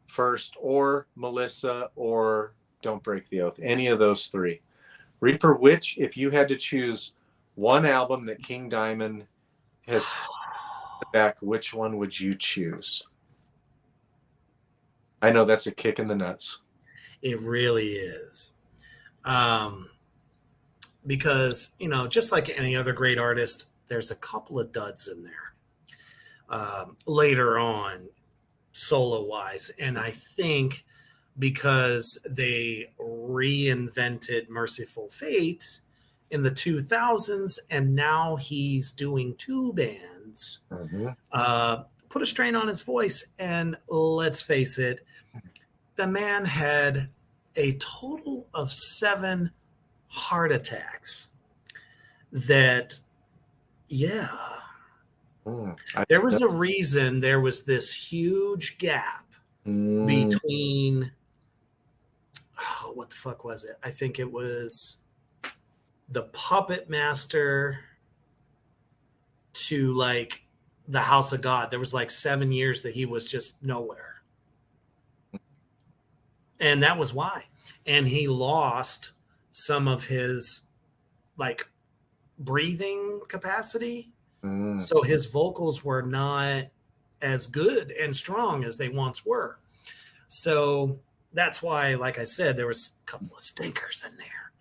Speaker 4: first, or Melissa, or Don't Break the Oath. Any of those three. Reaper, which, if you had to choose one album that King Diamond has back, which one would you choose? I know that's a kick in the nuts.
Speaker 2: It really is. Because, just like any other great artist, there's a couple of duds in there later on, solo-wise. And I think because they reinvented Mercyful Fate in the 2000s, and now he's doing two bands, put a strain on his voice. And let's face it, the man had a total of 7 heart attacks that, there was a reason there was this huge gap between, what the fuck was it? I think it was the Puppet Master to like the House of God. There was like 7 years that he was just nowhere. And that was why. And he lost some of his like breathing capacity. So his vocals were not as good and strong as they once were. So that's why, like I said, there was a couple of stinkers in there.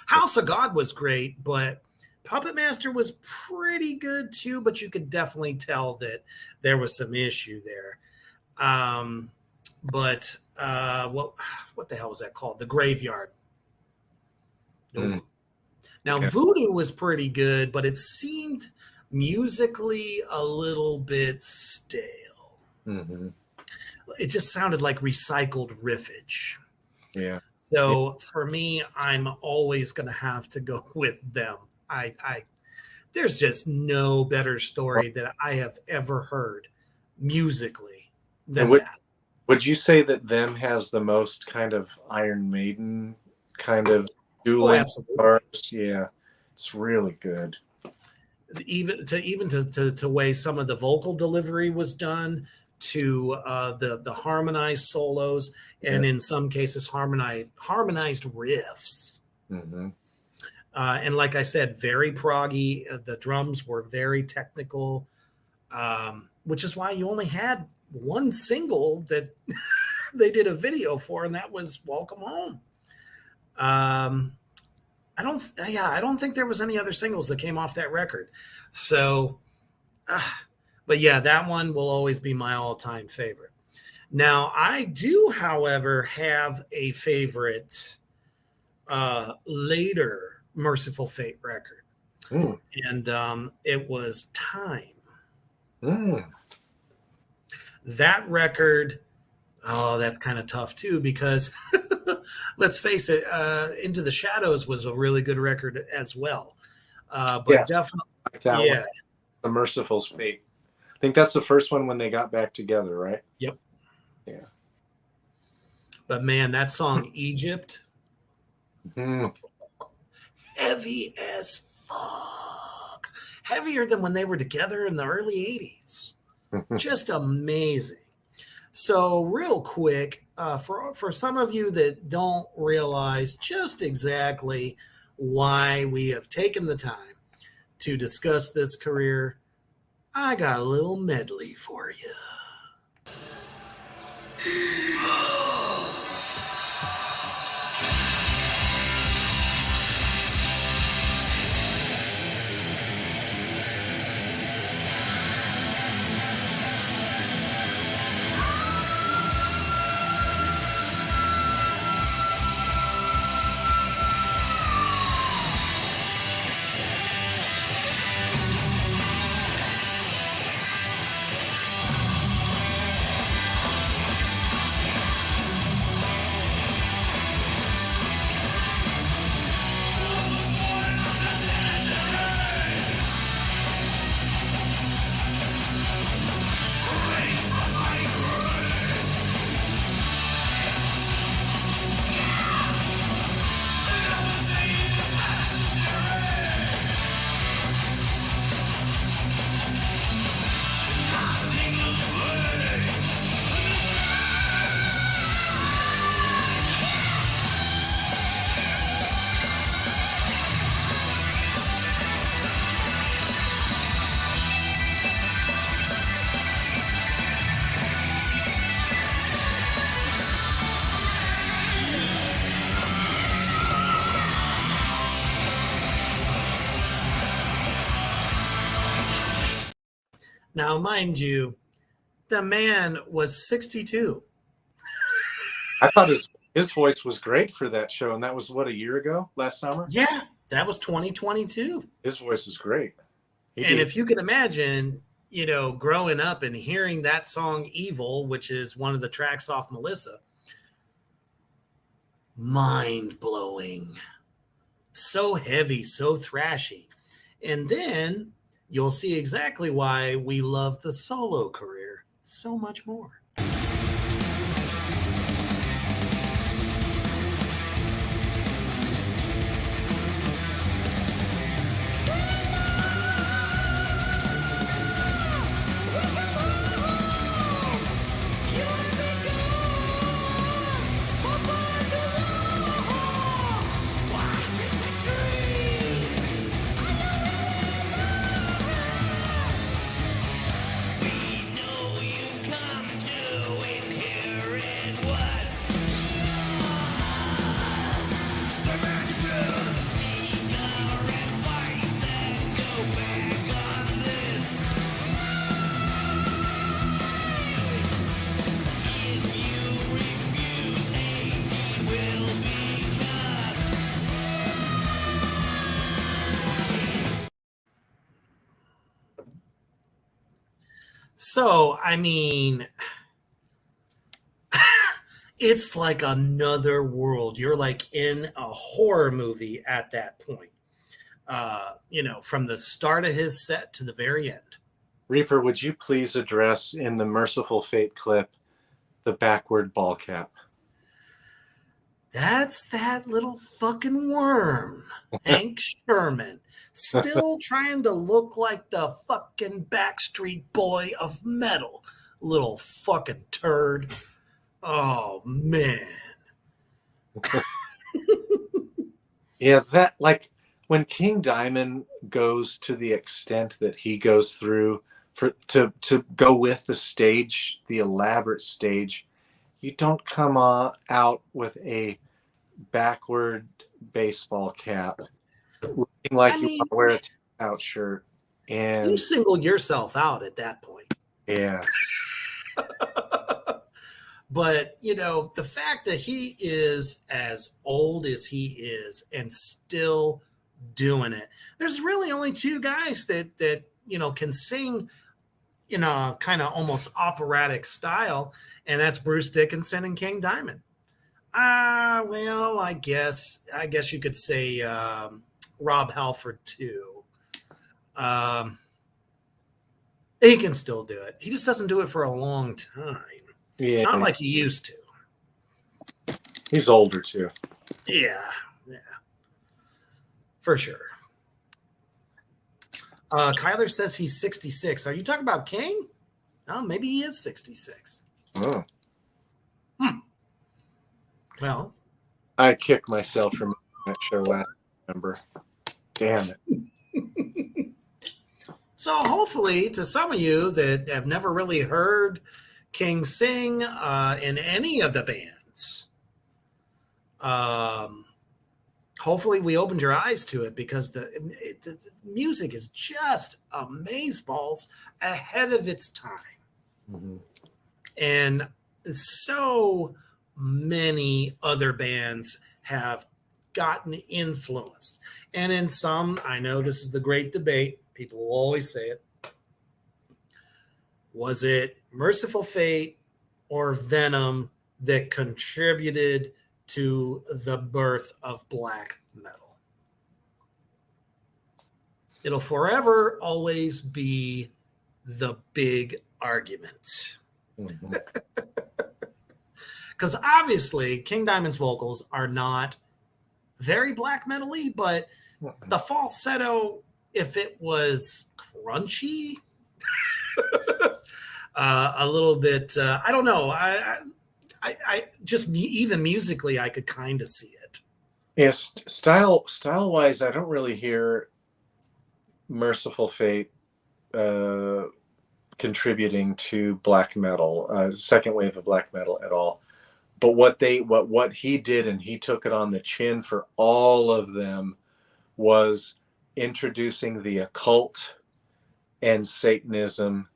Speaker 2: House of God was great, but Puppet Master was pretty good too, but you could definitely tell that there was some issue there. What the hell was that called? The Graveyard. Now, Voodoo was pretty good, but it seemed musically a little bit stale. It just sounded like recycled riffage.
Speaker 4: Yeah.
Speaker 2: So for me, I'm always going to have to go with them. There's just no better story that I have ever heard musically than that.
Speaker 4: Would you say that them has the most kind of Iron Maiden kind of dueling parts? Yeah, it's really good.
Speaker 2: even to way some of the vocal delivery was done, to the harmonized solos, and in some cases harmonized riffs.
Speaker 4: Mm-hmm.
Speaker 2: And like I said, very proggy. The drums were very technical, which is why you only had one single that they did a video for, and that was "Welcome Home." I don't think there was any other singles that came off that record. So, but yeah, that one will always be my all-time favorite. Now, I do, however, have a favorite later Mercyful Fate record, and it was Time. That record, oh, that's kind of tough too, because let's face it, Into the Shadows was a really good record as well. But definitely,
Speaker 4: like that one. The Mercyful Fate. I think that's the first one when they got back together, right?
Speaker 2: Yep.
Speaker 4: Yeah.
Speaker 2: But man, that song Egypt, heavy as fuck. Heavier than when they were together in the early 80s. Just amazing. So real quick, for some of you that don't realize just exactly why we have taken the time to discuss this career, I got a little medley for you. Now, mind you, the man was 62.
Speaker 4: I thought his voice was great for that show, and that was what, a year ago, last summer?
Speaker 2: Yeah, that was 2022.
Speaker 4: His voice is great.
Speaker 2: And if you can imagine, growing up and hearing that song Evil, which is one of the tracks off Melissa, mind-blowing. So heavy, so thrashy. And then you'll see exactly why we love the solo career so much more. So, I mean, it's like another world. You're like in a horror movie at that point, from the start of his set to the very end.
Speaker 4: Reaper, would you please address in the Mercyful Fate clip the backward ball cap?
Speaker 2: That's that little fucking worm, Hank Sherman, still trying to look like the fucking Backstreet Boy of metal. Little fucking turd. Oh, man.
Speaker 4: Yeah, that like when King Diamond goes to the extent that he goes through for to go with the stage, the elaborate stage, you don't come out with a backward baseball cap, looking
Speaker 2: I
Speaker 4: like you
Speaker 2: mean,
Speaker 4: want to wear a out shirt,
Speaker 2: you
Speaker 4: and
Speaker 2: single yourself out at that point.
Speaker 4: yeah,
Speaker 2: But, the fact that he is as old as he is and still doing it, there's really only two guys that can sing in a kind of almost operatic style, and that's Bruce Dickinson and King Diamond. Well, I guess you could say Rob Halford too. Um, he can still do it. He just doesn't do it for a long time.
Speaker 4: yeah,
Speaker 2: Not like he used to.
Speaker 4: he's older too.
Speaker 2: Yeah, for sure. Kyler says he's 66. Are you talking about King? Oh, maybe he is 66.
Speaker 4: Oh,
Speaker 2: Well,
Speaker 4: I kicked myself from that show last November. Damn it.
Speaker 2: so hopefully to some of you that have never really heard King sing in any of the bands, hopefully we opened your eyes to it, because the music is just amazeballs ahead of its time.
Speaker 4: Mm-hmm.
Speaker 2: And so many other bands have gotten influenced. And in some, I know this is the great debate, people will always say it. Was it Mercyful Fate or Venom that contributed to the birth of black metal? It'll forever always be the big argument.
Speaker 4: Mm-hmm.
Speaker 2: Because obviously King Diamond's vocals are not very black metal-y, but the falsetto, if it was crunchy, a little bit, I don't know. I just even musically, I could kind of see it.
Speaker 4: Yes, style wise, I don't really hear Mercyful Fate contributing to black metal, second wave of black metal at all. But what he did, and he took it on the chin for all of them, was introducing the occult and Satanism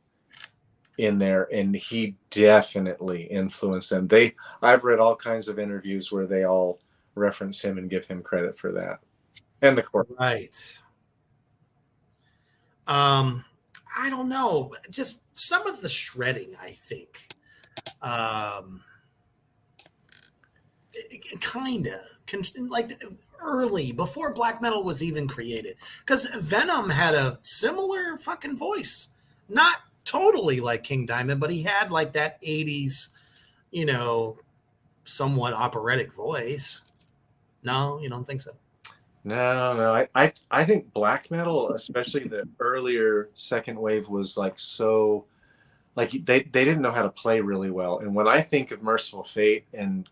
Speaker 4: in there, and he definitely influenced them. I've read all kinds of interviews where they all reference him and give him credit for that, and the court.
Speaker 2: Right. I don't know, just some of the shredding, I think. Kind of like early, before black metal was even created, because Venom had a similar fucking voice, not totally like King Diamond, but he had like that 80s, somewhat operatic voice. No, you don't think so?
Speaker 4: No, I think black metal, especially the earlier second wave, was like so, like they didn't know how to play really well. And when I think of Mercyful Fate and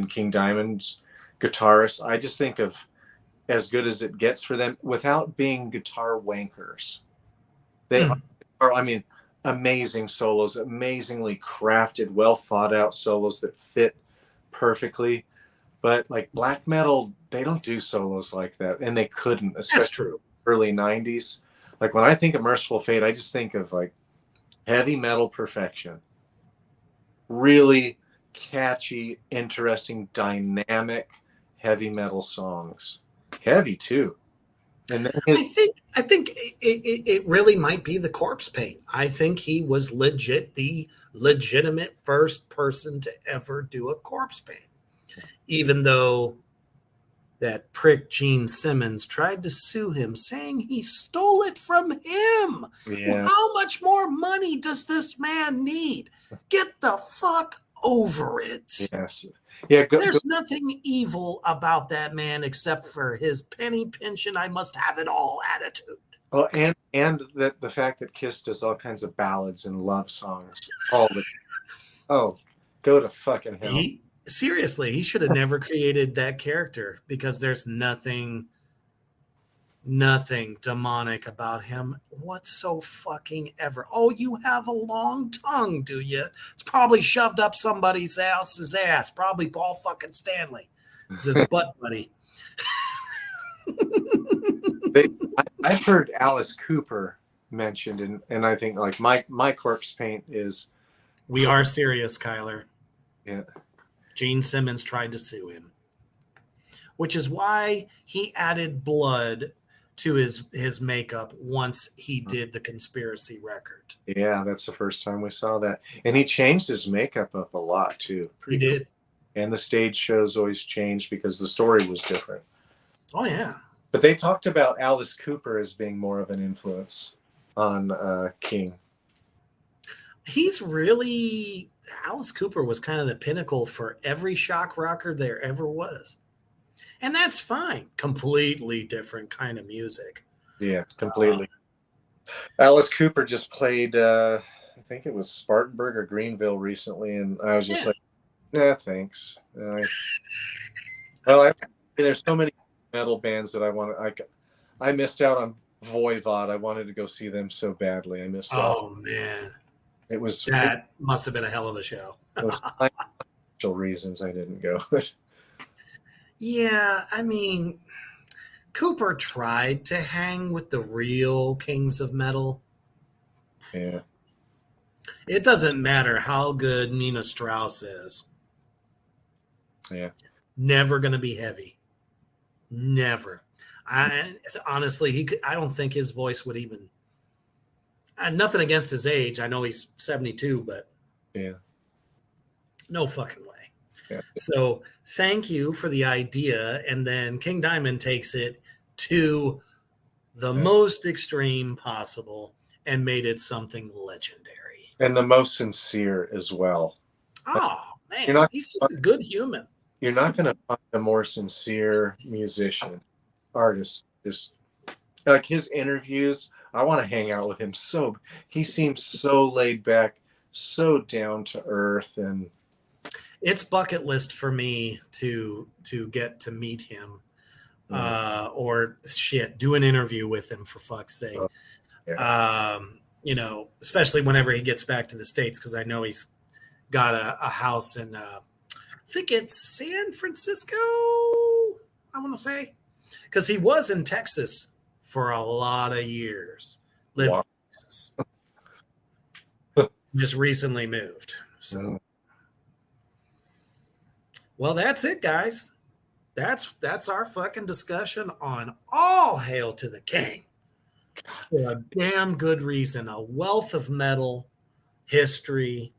Speaker 4: King Diamond's guitarists, I just think of as good as it gets for them without being guitar wankers. They are, I mean, amazing solos, amazingly crafted, well thought out solos that fit perfectly. But like black metal, they don't do solos like that, and they couldn't, especially
Speaker 2: That's true.
Speaker 4: early 90s. Like when I think of Mercyful Fate, I just think of like heavy metal perfection. Really catchy, interesting, dynamic heavy metal songs. Heavy too. And then
Speaker 2: I think it really might be the Corpse Paint. I think he was the legitimate first person to ever do a Corpse Paint, even though that prick Gene Simmons tried to sue him, saying he stole it from him.
Speaker 4: Yeah.
Speaker 2: How much more money does this man need? Get the fuck over it.
Speaker 4: Yes. Yeah,
Speaker 2: There's nothing evil about that man except for his penny pinching, I must have it all attitude.
Speaker 4: oh, and the fact that Kiss does all kinds of ballads and love songs. Go to fucking hell.
Speaker 2: He should have never created that character because there's nothing demonic about him whatsoever. Oh, you have a long tongue, do you? It's probably shoved up somebody else's ass. Probably Paul fucking Stanley. It's his butt buddy.
Speaker 4: I've heard Alice Cooper mentioned, and I think like my corpse paint is.
Speaker 2: We are serious, Kyler.
Speaker 4: Yeah.
Speaker 2: Gene Simmons tried to sue him, which is why he added blood to his makeup once he did the conspiracy record.
Speaker 4: Yeah, that's the first time we saw that. And he changed his makeup up a lot too.
Speaker 2: He did.
Speaker 4: And the stage shows always changed because the story was different.
Speaker 2: Oh yeah.
Speaker 4: But they talked about Alice Cooper as being more of an influence on King.
Speaker 2: Alice Cooper was kind of the pinnacle for every shock rocker there ever was. And that's fine. Completely different kind of music.
Speaker 4: Yeah, completely. Alice Cooper just played, I think it was Spartanburg or Greenville recently, and I was just like, nah, thanks. There's so many metal bands that I missed out on Voivod. I wanted to go see them so badly. I missed out.
Speaker 2: Oh, man.
Speaker 4: That
Speaker 2: must have been a hell of a show.
Speaker 4: It was financial reasons I didn't go.
Speaker 2: Yeah, I mean, Cooper tried to hang with the real kings of metal.
Speaker 4: Yeah.
Speaker 2: It doesn't matter how good Nina Strauss is.
Speaker 4: Yeah.
Speaker 2: Never going to be heavy. Never. Honestly, I don't think his voice would even. Nothing against his age. I know he's 72, but
Speaker 4: yeah,
Speaker 2: no fucking way.
Speaker 4: Yeah.
Speaker 2: So thank you for the idea. And then King Diamond takes it to the most extreme possible and made it something legendary.
Speaker 4: And the most sincere as well.
Speaker 2: Oh, man. He's just a good human.
Speaker 4: You're not going to find a more sincere musician, artist. Just like his interviews, I want to hang out with him. He seems so laid back, so down to earth, and
Speaker 2: it's bucket list for me to get to meet him, or do an interview with him, for fuck's sake. Especially whenever he gets back to the States, because I know he's got a house in I think it's San Francisco, I want to say, because he was in Texas for a lot of years. Lived in Texas. Just recently moved. So, well, that's it, guys. That's our fucking discussion on All Hail to the King. For a damn good reason. A wealth of metal history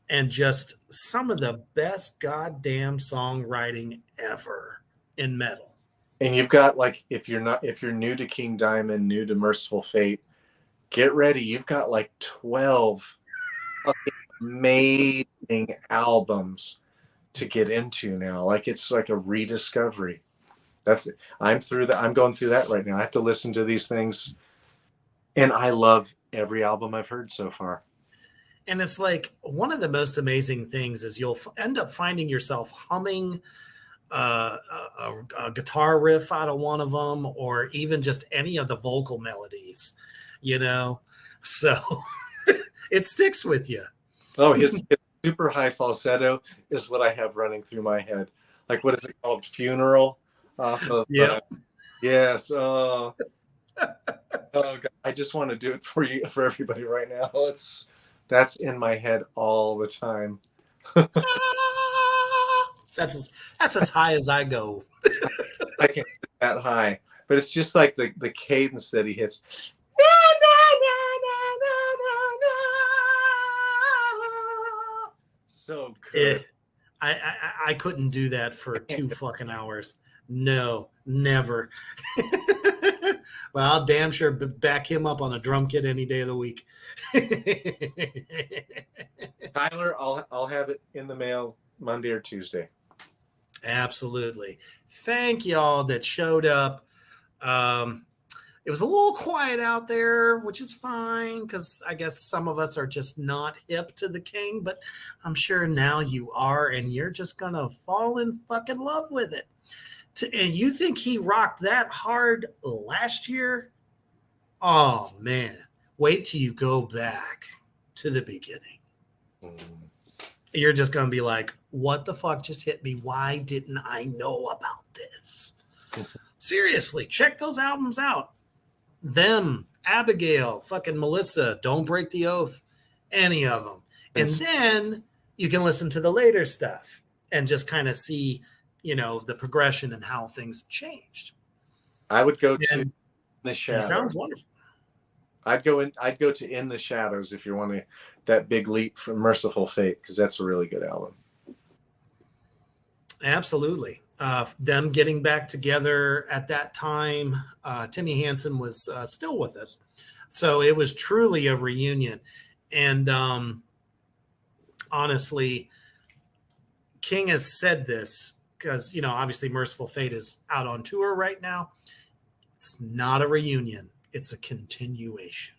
Speaker 2: and just some of the best goddamn songwriting ever in metal.
Speaker 4: And you've got, like, if you're new to King Diamond, new to Mercyful Fate, get ready. You've got like 12 amazing albums to get into now. Like, it's like a rediscovery. I'm going through that right now. I have to listen to these things, and I love every album I've heard so far.
Speaker 2: And it's like one of the most amazing things is you'll end up finding yourself humming a guitar riff out of one of them, or even just any of the vocal melodies, so it sticks with you.
Speaker 4: Oh, his super high falsetto is what I have running through my head. Like, what is it called? Funeral off of yes. Oh God. I just want to do it for everybody right now. That's in my head all the time.
Speaker 2: That's as high as I go.
Speaker 4: I can't get that high, but it's just like the cadence that he hits. So good.
Speaker 2: I couldn't do that for 2 fucking hours. No, never. But I'll damn sure back him up on a drum kit any day of the week.
Speaker 4: Tyler, I'll have it in the mail Monday or Tuesday.
Speaker 2: Absolutely. Thank y'all that showed up. Um, it was a little quiet out there, which is fine because I guess some of us are just not hip to the king, but I'm sure now you are, and you're just gonna fall in fucking love with it. And you think he rocked that hard last year? Oh man, wait till you go back to the beginning.
Speaker 4: Mm.
Speaker 2: You're just gonna be like, what the fuck just hit me? Why didn't I know about this? Seriously, check those albums out. Them, Abigail, fucking Melissa, Don't Break the Oath, any of them. And then you can listen to the later stuff and just kind of see, the progression and how things have changed.
Speaker 4: I would go to
Speaker 2: And
Speaker 4: the
Speaker 2: he
Speaker 4: shadows.
Speaker 2: sounds wonderful.
Speaker 4: I'd go to In the Shadows if you're wanting that big leap from Mercyful Fate, because that's a really good album.
Speaker 2: Absolutely. Them getting back together at that time, Timmy Hansen was still with us. So it was truly a reunion. And honestly, King has said this because, obviously Mercyful Fate is out on tour right now. It's not a reunion. It's a continuation.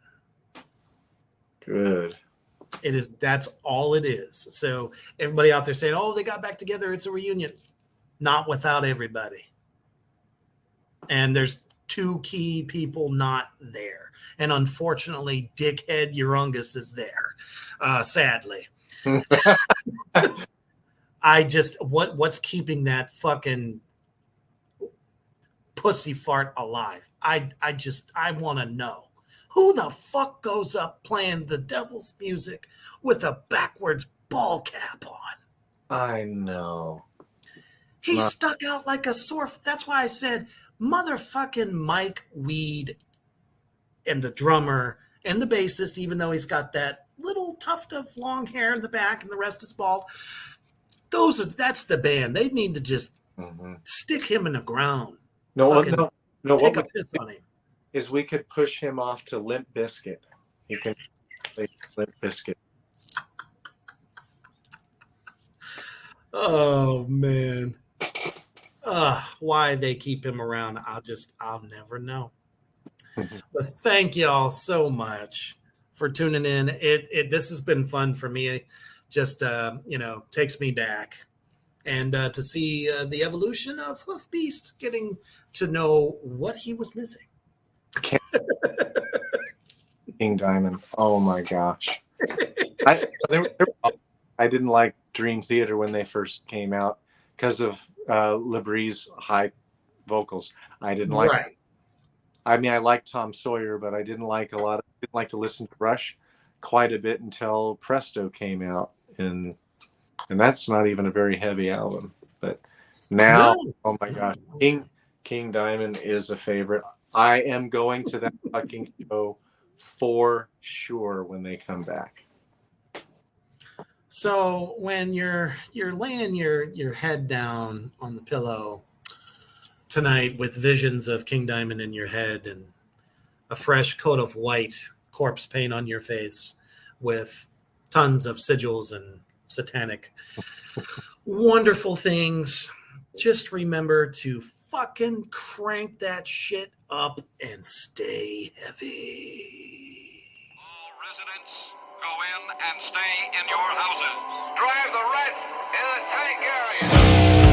Speaker 4: Good.
Speaker 2: It is. That's all it is. So everybody out there saying, oh, they got back together, it's a reunion. Not without everybody. And there's two key people not there. And unfortunately, Dickhead Urungus is there, sadly. What's keeping that fucking pussy fart alive? I want to know. Who the fuck goes up playing the devil's music with a backwards ball cap on?
Speaker 4: I know.
Speaker 2: He stuck out like a sore. That's why I said motherfucking Mike Weed and the drummer and the bassist, even though he's got that little tuft of long hair in the back and the rest is bald. That's the band. They need to just stick him in the ground.
Speaker 4: No.
Speaker 2: Take a piss on him.
Speaker 4: Is we could push him off to Limp Bizkit. He can play Limp Bizkit.
Speaker 2: Oh man. Why they keep him around, I'll never know. But thank y'all so much for tuning in. This has been fun for me. Just takes me back, and to see the evolution of Hoof Beast, getting to know what he was missing.
Speaker 4: King Diamond. Oh my gosh. I didn't like Dream Theater when they first came out because of Labree's high vocals. I didn't like.
Speaker 2: Right.
Speaker 4: I mean, I liked Tom Sawyer, but I didn't like didn't like to listen to Rush quite a bit until Presto came out, and that's not even a very heavy album. But now, Oh my gosh, King Diamond is a favorite. I am going to that fucking show for sure when they come back.
Speaker 2: So when you're laying your head down on the pillow tonight with visions of King Diamond in your head and a fresh coat of white corpse paint on your face with tons of sigils and satanic wonderful things, just remember to fucking crank that shit up and stay heavy.
Speaker 1: All residents, go in and stay in your houses. Drive the rats in the tank area.